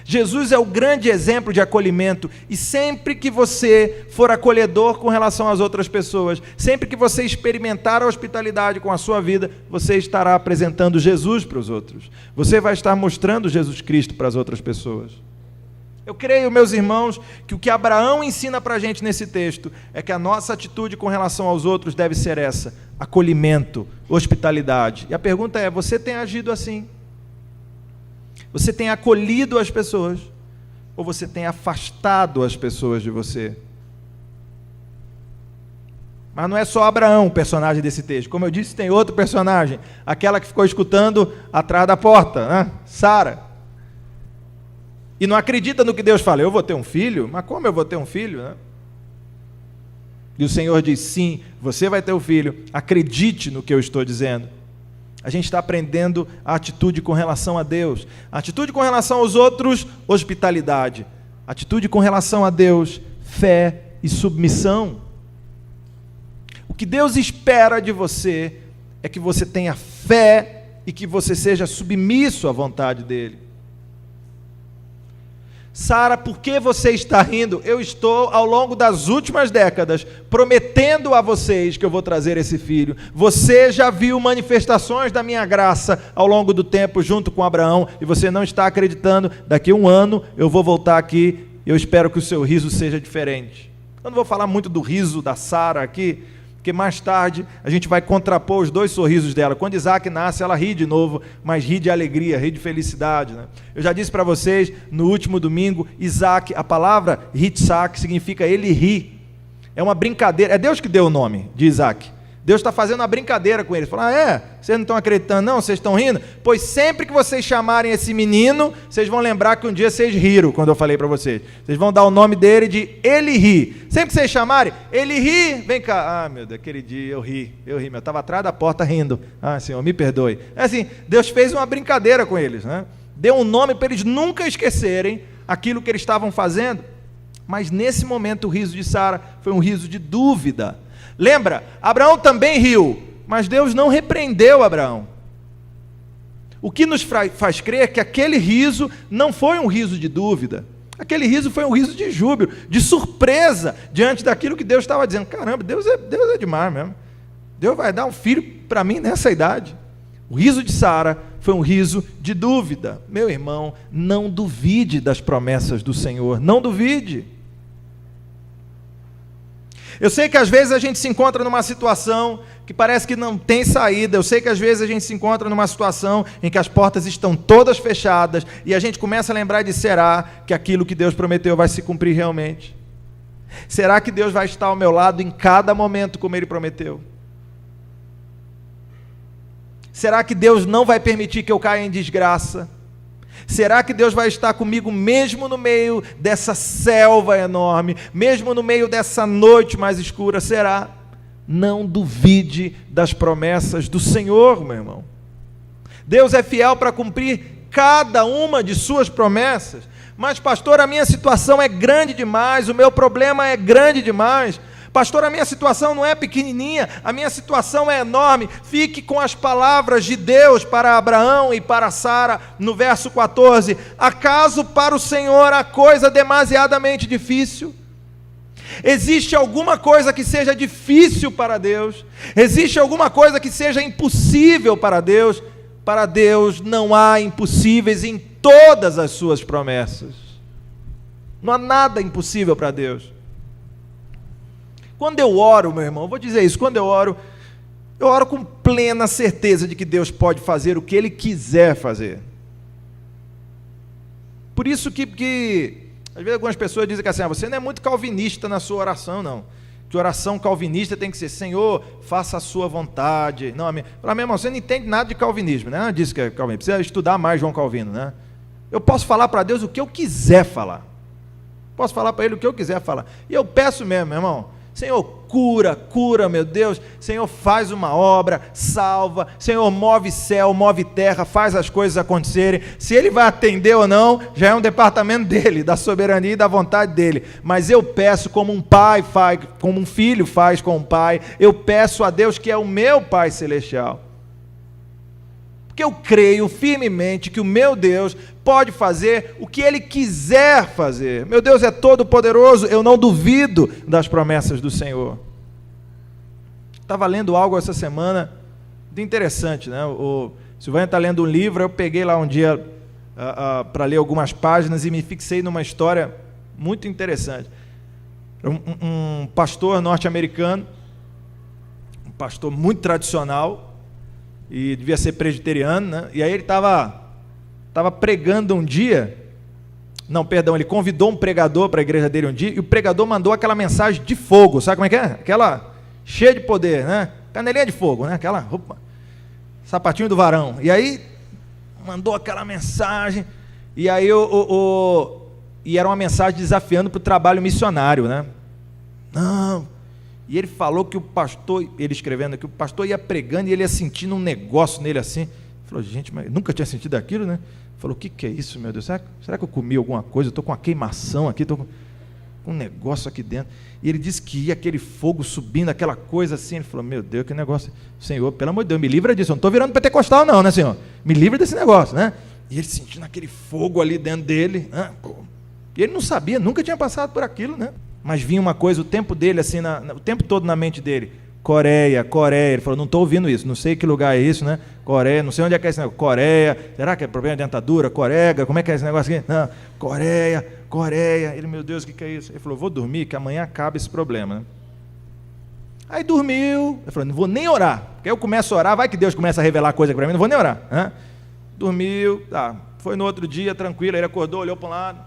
Jesus é o grande exemplo de acolhimento, e sempre que você for acolhedor com relação às outras pessoas, sempre que você experimentar a hospitalidade com a sua vida, você estará apresentando Jesus para os outros. Você vai estar mostrando Jesus Cristo para as outras pessoas. Eu creio, meus irmãos, que o que Abraão ensina para a gente nesse texto é que a nossa atitude com relação aos outros deve ser essa: acolhimento, hospitalidade. E a pergunta é: você tem agido assim? Você tem acolhido as pessoas? Ou você tem afastado as pessoas de você? Mas não é só Abraão o personagem desse texto. Como eu disse, tem outro personagem. Aquela que ficou escutando atrás da porta, né? Sara. E não acredita no que Deus fala. Eu vou ter um filho? Mas como eu vou ter um filho, né? E o Senhor diz: sim, você vai ter um filho. Acredite no que eu estou dizendo. A gente está aprendendo a atitude com relação a Deus. A atitude com relação aos outros, hospitalidade. A atitude com relação a Deus, fé e submissão. O que Deus espera de você é que você tenha fé e que você seja submisso à vontade dele. Sara, por que você está rindo? Eu estou, ao longo das últimas décadas, prometendo a vocês que eu vou trazer esse filho. Você já viu manifestações da minha graça ao longo do tempo junto com Abraão, e você não está acreditando. Daqui a 1 ano eu vou voltar aqui, eu espero que o seu riso seja diferente. Eu não vou falar muito do riso da Sara aqui, porque mais tarde a gente vai contrapor os 2 sorrisos dela. Quando Isaac nasce, ela ri de novo, mas ri de alegria, ri de felicidade, né? Eu já disse para vocês, no último domingo, Isaac, a palavra Yitzhak significa ele ri. É uma brincadeira, é Deus que deu o nome de Isaac. Deus está fazendo uma brincadeira com ele. Fala, vocês não estão acreditando não? Vocês estão rindo? Pois sempre que vocês chamarem esse menino, vocês vão lembrar que um dia vocês riram, quando eu falei para vocês. Vocês vão dar o nome dele de Ele Ri. Sempre que vocês chamarem, Ele Ri, vem cá. Meu Deus, aquele dia eu ri, eu estava atrás da porta rindo. Senhor, me perdoe. É assim, Deus fez uma brincadeira com eles, né? Deu um nome para eles nunca esquecerem aquilo que eles estavam fazendo. Mas nesse momento o riso de Sara foi um riso de dúvida. Lembra, Abraão também riu, mas Deus não repreendeu Abraão. O que nos faz crer que aquele riso não foi um riso de dúvida. Aquele riso foi um riso de júbilo, de surpresa, diante daquilo que Deus estava dizendo. Caramba, Deus é demais mesmo. Deus vai dar um filho para mim nessa idade. O riso de Sara foi um riso de dúvida. Meu irmão, não duvide das promessas do Senhor, não duvide. Eu sei que às vezes a gente se encontra numa situação que parece que não tem saída. Eu sei que às vezes a gente se encontra numa situação em que as portas estão todas fechadas e a gente começa a lembrar de será que aquilo que Deus prometeu vai se cumprir realmente? Será que Deus vai estar ao meu lado em cada momento como Ele prometeu? Será que Deus não vai permitir que eu caia em desgraça? Será que Deus vai estar comigo mesmo no meio dessa selva enorme, mesmo no meio dessa noite mais escura? Será? Não duvide das promessas do Senhor, meu irmão. Deus é fiel para cumprir cada uma de suas promessas. Mas, pastor, a minha situação é grande demais, o meu problema é grande demais. Pastor, a minha situação não é pequenininha, a minha situação é enorme. Fique com as palavras de Deus para Abraão e para Sara, no verso 14. Acaso para o Senhor a coisa demasiadamente difícil? Existe alguma coisa que seja difícil para Deus? Existe alguma coisa que seja impossível para Deus? Para Deus não há impossíveis em todas as suas promessas. Não há nada impossível para Deus. Quando eu oro, meu irmão, eu vou dizer isso, quando eu oro com plena certeza de que Deus pode fazer o que Ele quiser fazer. Por isso que às vezes algumas pessoas dizem que assim, você não é muito calvinista na sua oração, não. Que oração calvinista tem que ser, Senhor, faça a sua vontade. Não, meu irmão, você não entende nada de calvinismo, né? Não disse que é calvinismo, precisa estudar mais João Calvino, né? Eu posso falar para Deus o que eu quiser falar. Posso falar para Ele o que eu quiser falar. E eu peço mesmo, meu irmão, Senhor, cura, meu Deus. Senhor, faz uma obra, salva. Senhor, move céu, move terra, faz as coisas acontecerem. Se Ele vai atender ou não, já é um departamento dEle, da soberania e da vontade dEle. Mas eu peço como um pai faz, como um filho faz com um pai. Eu peço a Deus que é o meu Pai Celestial. Porque eu creio firmemente que o meu Deus pode fazer o que Ele quiser fazer. Meu Deus é todo poderoso, eu não duvido das promessas do Senhor. Estava lendo algo essa semana de interessante, né? O Silvânia está lendo um livro, eu peguei lá um dia para ler algumas páginas e me fixei numa história muito interessante. Um pastor norte-americano, um pastor muito tradicional, e devia ser presbiteriano, né? E aí ele estava pregando um dia, ele convidou um pregador para a igreja dele um dia, e o pregador mandou aquela mensagem de fogo, sabe como é que é? Aquela cheia de poder, né? Canelinha de fogo, né? Aquela roupa, sapatinho do varão, e aí mandou aquela mensagem, e aí e era uma mensagem desafiando para o trabalho missionário, né? Não. E ele falou que o pastor, ele escrevendo que o pastor ia pregando e ele ia sentindo um negócio nele assim. Ele falou, gente, mas eu nunca tinha sentido aquilo, né? Ele falou, o que é isso, meu Deus? Será que eu comi alguma coisa? Eu estou com uma queimação aqui. com um negócio aqui dentro. E ele disse que ia aquele fogo subindo, aquela coisa assim. Ele falou, meu Deus, que negócio. Senhor, pelo amor de Deus, me livra disso. Eu não estou virando pentecostal não, né, Senhor? Me livra desse negócio, né? E ele sentindo aquele fogo ali dentro dele. Né? E ele não sabia, nunca tinha passado por aquilo, né? Mas vinha uma coisa, o tempo dele, assim, o tempo todo na mente dele. Coreia, Coreia. Ele falou, não estou ouvindo isso, não sei que lugar é isso, né? Coreia, não sei onde é que é esse negócio. Coreia, será que é problema de dentadura? Corega, como é que é esse negócio aqui? Não, Coreia. Ele, meu Deus, o que é isso? Ele falou, vou dormir, que amanhã acaba esse problema, né? Aí dormiu. Ele falou, não vou nem orar, porque aí eu começo a orar, vai que Deus começa a revelar coisa para mim, não vou nem orar. Né? Dormiu, tá. Foi no outro dia, tranquilo, ele acordou, olhou para um lado,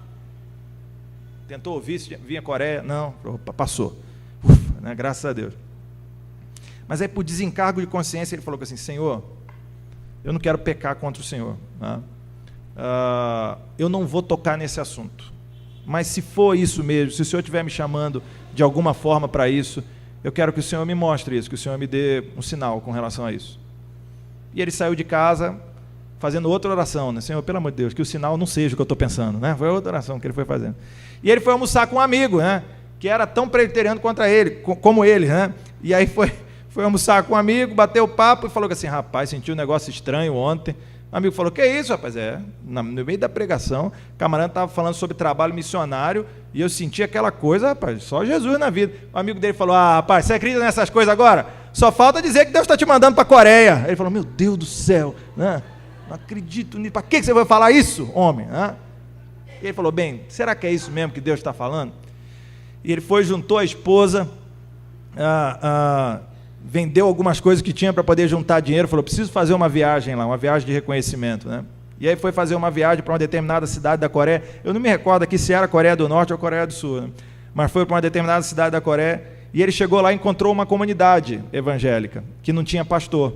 tentou ouvir se vinha Coreia, não, passou. Ufa, né? Graças a Deus. Mas aí, por desencargo de consciência, ele falou assim, Senhor, eu não quero pecar contra o Senhor. Né? Eu não vou tocar nesse assunto. Mas se for isso mesmo, se o Senhor estiver me chamando de alguma forma para isso, eu quero que o Senhor me mostre isso, que o Senhor me dê um sinal com relação a isso. E ele saiu de casa fazendo outra oração, né? Senhor, pelo amor de Deus, que o sinal não seja o que eu estou pensando. Né? Foi outra oração que ele foi fazendo. E ele foi almoçar com um amigo, né? Que era tão presbiteriano contra ele, como ele. Né? E aí foi almoçar com um amigo, bateu o papo e falou assim, rapaz, senti um negócio estranho ontem. O amigo falou, que é isso, rapaz? No meio da pregação, o camarada estava falando sobre trabalho missionário e eu senti aquela coisa, rapaz, só Jesus na vida. O amigo dele falou, rapaz, você acredita nessas coisas agora? Só falta dizer que Deus está te mandando para a Coreia. Ele falou, meu Deus do céu, né? Não acredito nisso. Para que você vai falar isso, homem? Né? E ele falou, bem, será que é isso mesmo que Deus está falando? E ele foi, juntou a esposa, vendeu algumas coisas que tinha para poder juntar dinheiro, falou, preciso fazer uma viagem lá, uma viagem de reconhecimento, né? E aí foi fazer uma viagem para uma determinada cidade da Coreia, eu não me recordo aqui se era Coreia do Norte ou Coreia do Sul, né? Mas foi para uma determinada cidade da Coreia, e ele chegou lá e encontrou uma comunidade evangélica, que não tinha pastor,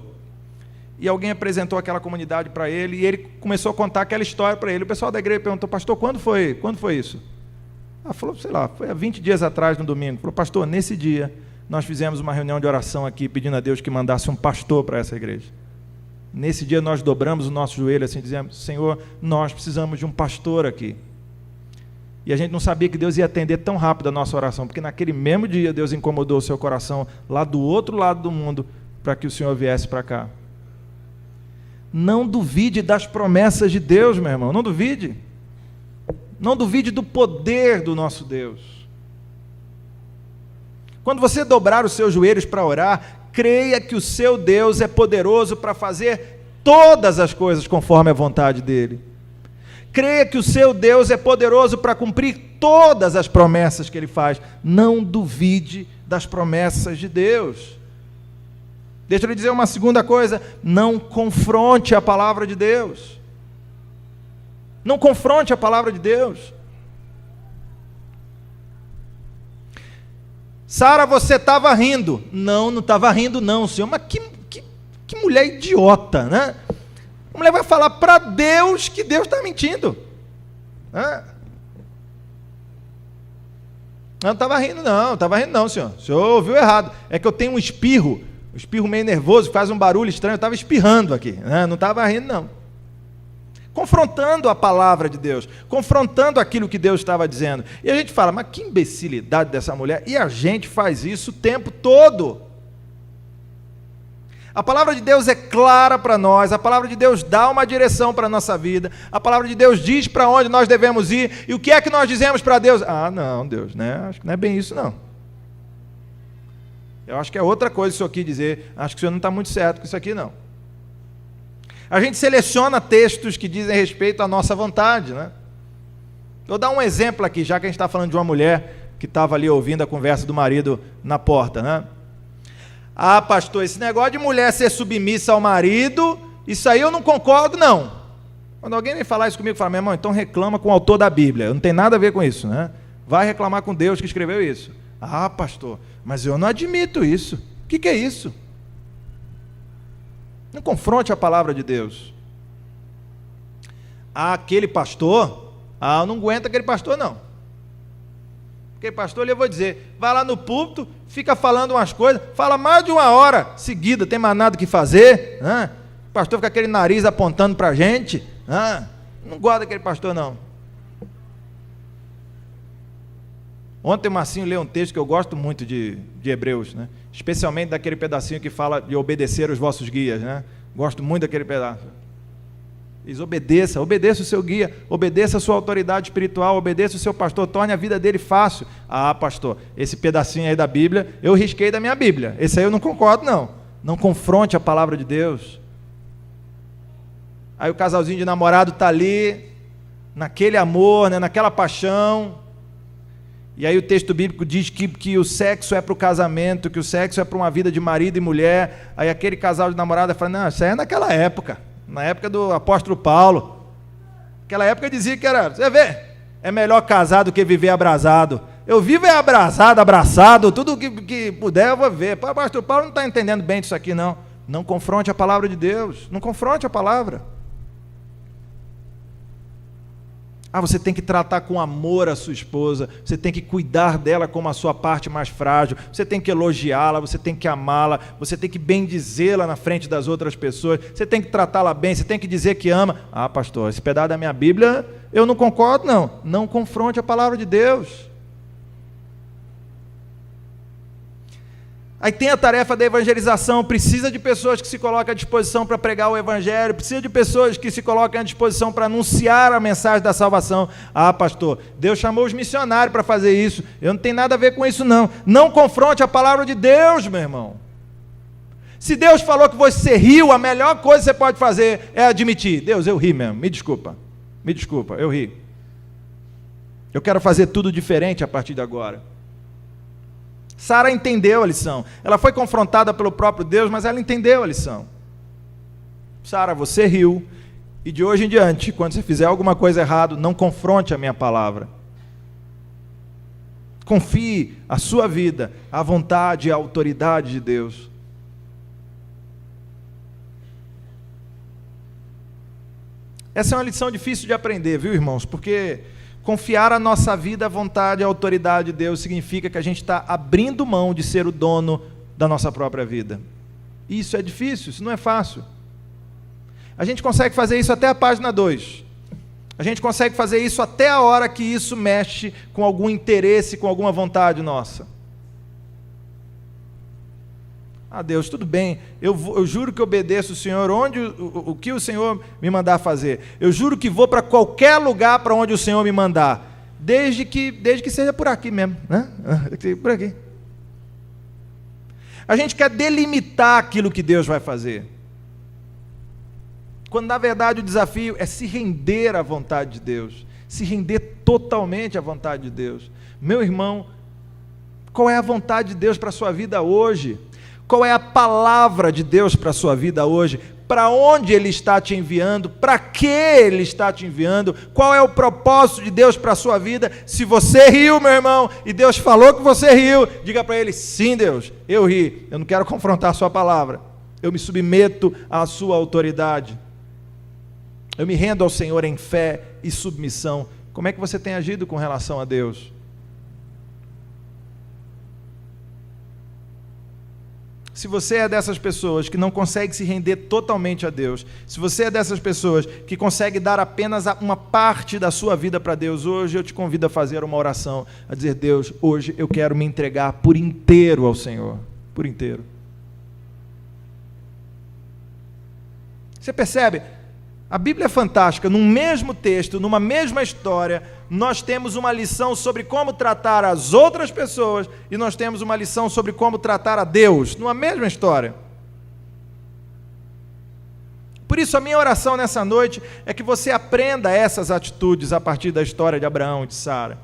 e alguém apresentou aquela comunidade para ele, e ele começou a contar aquela história para ele. O pessoal da igreja perguntou, pastor, quando foi isso? Falou, sei lá, foi há 20 dias atrás, no domingo. Falou, pastor, nesse dia nós fizemos uma reunião de oração aqui, pedindo a Deus que mandasse um pastor para essa igreja. Nesse dia nós dobramos o nosso joelho assim, dizendo, Senhor, nós precisamos de um pastor aqui. E a gente não sabia que Deus ia atender tão rápido a nossa oração, porque naquele mesmo dia Deus incomodou o seu coração lá do outro lado do mundo, para que o Senhor viesse para cá. Não duvide das promessas de Deus, meu irmão, não duvide. Não duvide do poder do nosso Deus. Quando você dobrar os seus joelhos para orar, creia que o seu Deus é poderoso para fazer todas as coisas conforme a vontade dEle. Creia que o seu Deus é poderoso para cumprir todas as promessas que Ele faz. Não duvide das promessas de Deus. Deixa eu lhe dizer uma segunda coisa, não confronte a palavra de Deus. Não confronte a palavra de Deus. Sara, você estava rindo. Não estava rindo não, Senhor. Mas que mulher idiota, né? A mulher vai falar para Deus que Deus está mentindo. Não estava rindo não, Senhor. O Senhor ouviu errado. É que eu tenho um espirro meio nervoso, faz um barulho estranho, eu estava espirrando aqui. Não estava rindo não. Confrontando a palavra de Deus, confrontando aquilo que Deus estava dizendo. E a gente fala, mas que imbecilidade dessa mulher, e a gente faz isso o tempo todo. A palavra de Deus é clara para nós, a palavra de Deus dá uma direção para a nossa vida, a palavra de Deus diz para onde nós devemos ir, e o que é que nós dizemos para Deus? Não, Deus, né? Acho que não é bem isso não. Eu acho que é outra coisa isso aqui dizer, acho que o Senhor não está muito certo com isso aqui não. A gente seleciona textos que dizem respeito à nossa vontade, né? Vou dar um exemplo aqui, já que a gente está falando de uma mulher que estava ali ouvindo a conversa do marido na porta, né? Pastor, esse negócio de mulher ser submissa ao marido, isso aí eu não concordo, não. Quando alguém vem falar isso comigo, fala, meu irmão, então reclama com o autor da Bíblia, não tem nada a ver com isso, né? Vai reclamar com Deus que escreveu isso. Pastor, mas eu não admito isso. O que é isso? Não confronte a palavra de Deus. Aquele pastor, eu não aguento aquele pastor não. Aquele pastor, eu vou dizer, vai lá no púlpito, fica falando umas coisas, fala mais de 1 hora seguida, tem mais nada que fazer, o pastor fica com aquele nariz apontando para a gente, não gosto daquele pastor não. Ontem o Marcinho leu um texto que eu gosto muito de Hebreus, né? Especialmente daquele pedacinho que fala de obedecer os vossos guias, né? Gosto muito daquele pedaço. Diz: obedeça o seu guia, obedeça a sua autoridade espiritual, obedeça o seu pastor, torne a vida dele fácil. Ah, pastor, esse pedacinho aí da Bíblia, eu risquei da minha Bíblia. Esse aí eu não concordo, não. Não confronte a palavra de Deus. Aí o casalzinho de namorado está ali, naquele amor, né, naquela paixão. E aí o texto bíblico diz que o sexo é para o casamento, que o sexo é para uma vida de marido e mulher. Aí aquele casal de namorada fala: não, isso aí é naquela época, na época do apóstolo Paulo. Aquela época dizia que era, você vê, é melhor casar do que viver abrasado. Eu vivo é abrasado, abraçado, tudo que puder eu vou ver. O apóstolo Paulo não está entendendo bem disso aqui, não. Não confronte a palavra de Deus, não confronte a palavra. Ah, você tem que tratar com amor a sua esposa, você tem que cuidar dela como a sua parte mais frágil, você tem que elogiá-la, você tem que amá-la, você tem que bendizê-la na frente das outras pessoas, você tem que tratá-la bem, você tem que dizer que ama. Ah, pastor, esse pedaço da minha Bíblia, eu não concordo, não. Não confronte a palavra de Deus. Aí tem a tarefa da evangelização, precisa de pessoas que se colocam à disposição para pregar o evangelho, precisa de pessoas que se colocam à disposição para anunciar a mensagem da salvação. Ah, pastor, Deus chamou os missionários para fazer isso, eu não tenho nada a ver com isso, não. Não confronte a palavra de Deus, meu irmão. Se Deus falou que você riu, a melhor coisa que você pode fazer é admitir: Deus, eu ri mesmo, me desculpa, eu ri. Eu quero fazer tudo diferente a partir de agora. Sara entendeu a lição. Ela foi confrontada pelo próprio Deus, mas ela entendeu a lição. Sara, você riu, e de hoje em diante, quando você fizer alguma coisa errada, não confronte a minha palavra. Confie a sua vida à vontade e à autoridade de Deus. Essa é uma lição difícil de aprender, viu, irmãos? Porque confiar a nossa vida à vontade e à autoridade de Deus significa que a gente está abrindo mão de ser o dono da nossa própria vida. Isso é difícil, isso não é fácil. A gente consegue fazer isso até a página 2. A gente consegue fazer isso até a hora que isso mexe com algum interesse, com alguma vontade nossa. Ah, Deus, tudo bem, eu juro que obedeço o Senhor onde o que o Senhor me mandar fazer. Eu juro que vou para qualquer lugar para onde o Senhor me mandar, desde que seja por aqui mesmo, né? Por aqui. A gente quer delimitar aquilo que Deus vai fazer, quando na verdade o desafio é se render à vontade de Deus, se render totalmente à vontade de Deus. Meu irmão, qual é a vontade de Deus para a sua vida hoje? Qual é a palavra de Deus para a sua vida hoje? Para onde Ele está te enviando? Para que Ele está te enviando? Qual é o propósito de Deus para a sua vida? Se você riu, meu irmão, e Deus falou que você riu, diga para Ele: sim, Deus, eu ri, eu não quero confrontar a sua palavra, eu me submeto à sua autoridade, eu me rendo ao Senhor em fé e submissão. Como é que você tem agido com relação a Deus? Se você é dessas pessoas que não consegue se render totalmente a Deus, se você é dessas pessoas que consegue dar apenas uma parte da sua vida para Deus, hoje eu te convido a fazer uma oração, a dizer: Deus, hoje eu quero me entregar por inteiro ao Senhor, por inteiro. Você percebe? A Bíblia é fantástica, num mesmo texto, numa mesma história, nós temos uma lição sobre como tratar as outras pessoas e nós temos uma lição sobre como tratar a Deus, numa mesma história. Por isso a minha oração nessa noite é que você aprenda essas atitudes a partir da história de Abraão e de Sara.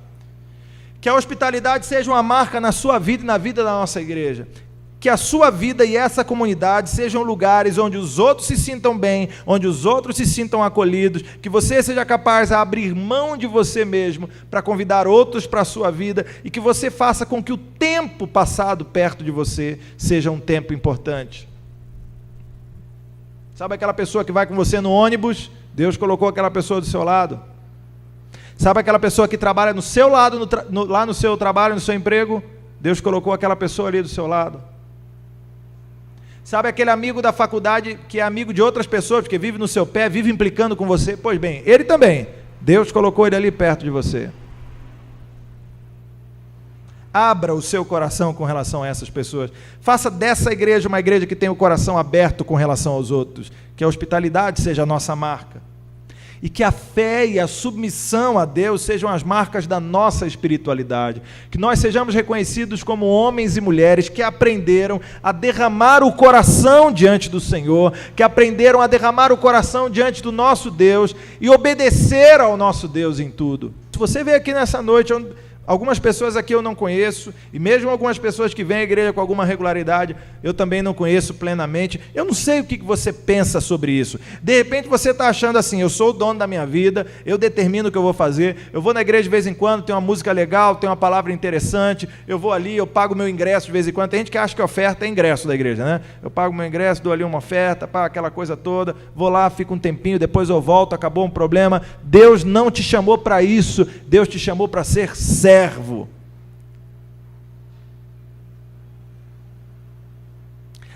Que a hospitalidade seja uma marca na sua vida e na vida da nossa igreja. Que a sua vida e essa comunidade sejam lugares onde os outros se sintam bem, onde os outros se sintam acolhidos, que você seja capaz de abrir mão de você mesmo para convidar outros para a sua vida e que você faça com que o tempo passado perto de você seja um tempo importante. Sabe aquela pessoa que vai com você no ônibus? Deus colocou aquela pessoa do seu lado. Sabe aquela pessoa que trabalha no seu lado, lá no seu trabalho, no seu emprego? Deus colocou aquela pessoa ali do seu lado. Sabe aquele amigo da faculdade que é amigo de outras pessoas, porque vive no seu pé, vive implicando com você? Pois bem, ele também. Deus colocou ele ali perto de você. Abra o seu coração com relação a essas pessoas. Faça dessa igreja uma igreja que tenha o coração aberto com relação aos outros. Que a hospitalidade seja a nossa marca. E que a fé e a submissão a Deus sejam as marcas da nossa espiritualidade. Que nós sejamos reconhecidos como homens e mulheres que aprenderam a derramar o coração diante do Senhor, que aprenderam a derramar o coração diante do nosso Deus e obedecer ao nosso Deus em tudo. Se você veio aqui nessa noite, algumas pessoas aqui eu não conheço, e mesmo algumas pessoas que vêm à igreja com alguma regularidade, eu também não conheço plenamente. Eu não sei o que você pensa sobre isso. De repente você está achando assim, eu sou o dono da minha vida, eu determino o que eu vou fazer, eu vou na igreja de vez em quando, tem uma música legal, tem uma palavra interessante, eu vou ali, eu pago meu ingresso de vez em quando. Tem gente que acha que oferta é ingresso da igreja, né? Eu pago meu ingresso, dou ali uma oferta, aquela coisa toda, vou lá, fico um tempinho, depois eu volto, acabou um problema. Deus não te chamou para isso, Deus te chamou para ser servo.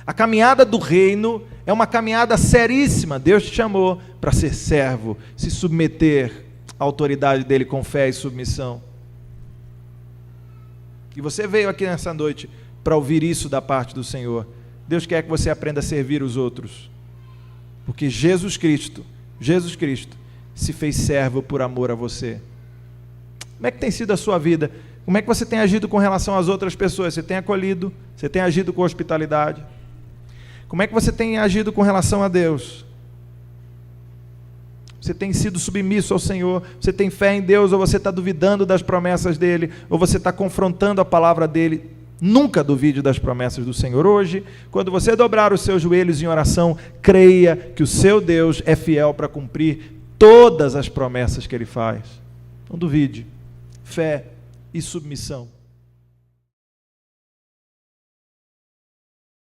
A caminhada do reino é uma caminhada seríssima. Deus te chamou para ser servo, se submeter à autoridade dele com fé e submissão. E você veio aqui nessa noite para ouvir isso da parte do Senhor. Deus quer que você aprenda a servir os outros, porque Jesus Cristo se fez servo por amor a você. Como é que tem sido a sua vida? Como é que você tem agido com relação às outras pessoas? Você tem acolhido? Você tem agido com hospitalidade? Como é que você tem agido com relação a Deus? Você tem sido submisso ao Senhor? Você tem fé em Deus? Ou você está duvidando das promessas dEle? Ou você está confrontando a palavra dEle? Nunca duvide das promessas do Senhor. Hoje, quando você dobrar os seus joelhos em oração, creia que o seu Deus é fiel para cumprir todas as promessas que Ele faz. Não duvide. Fé e submissão.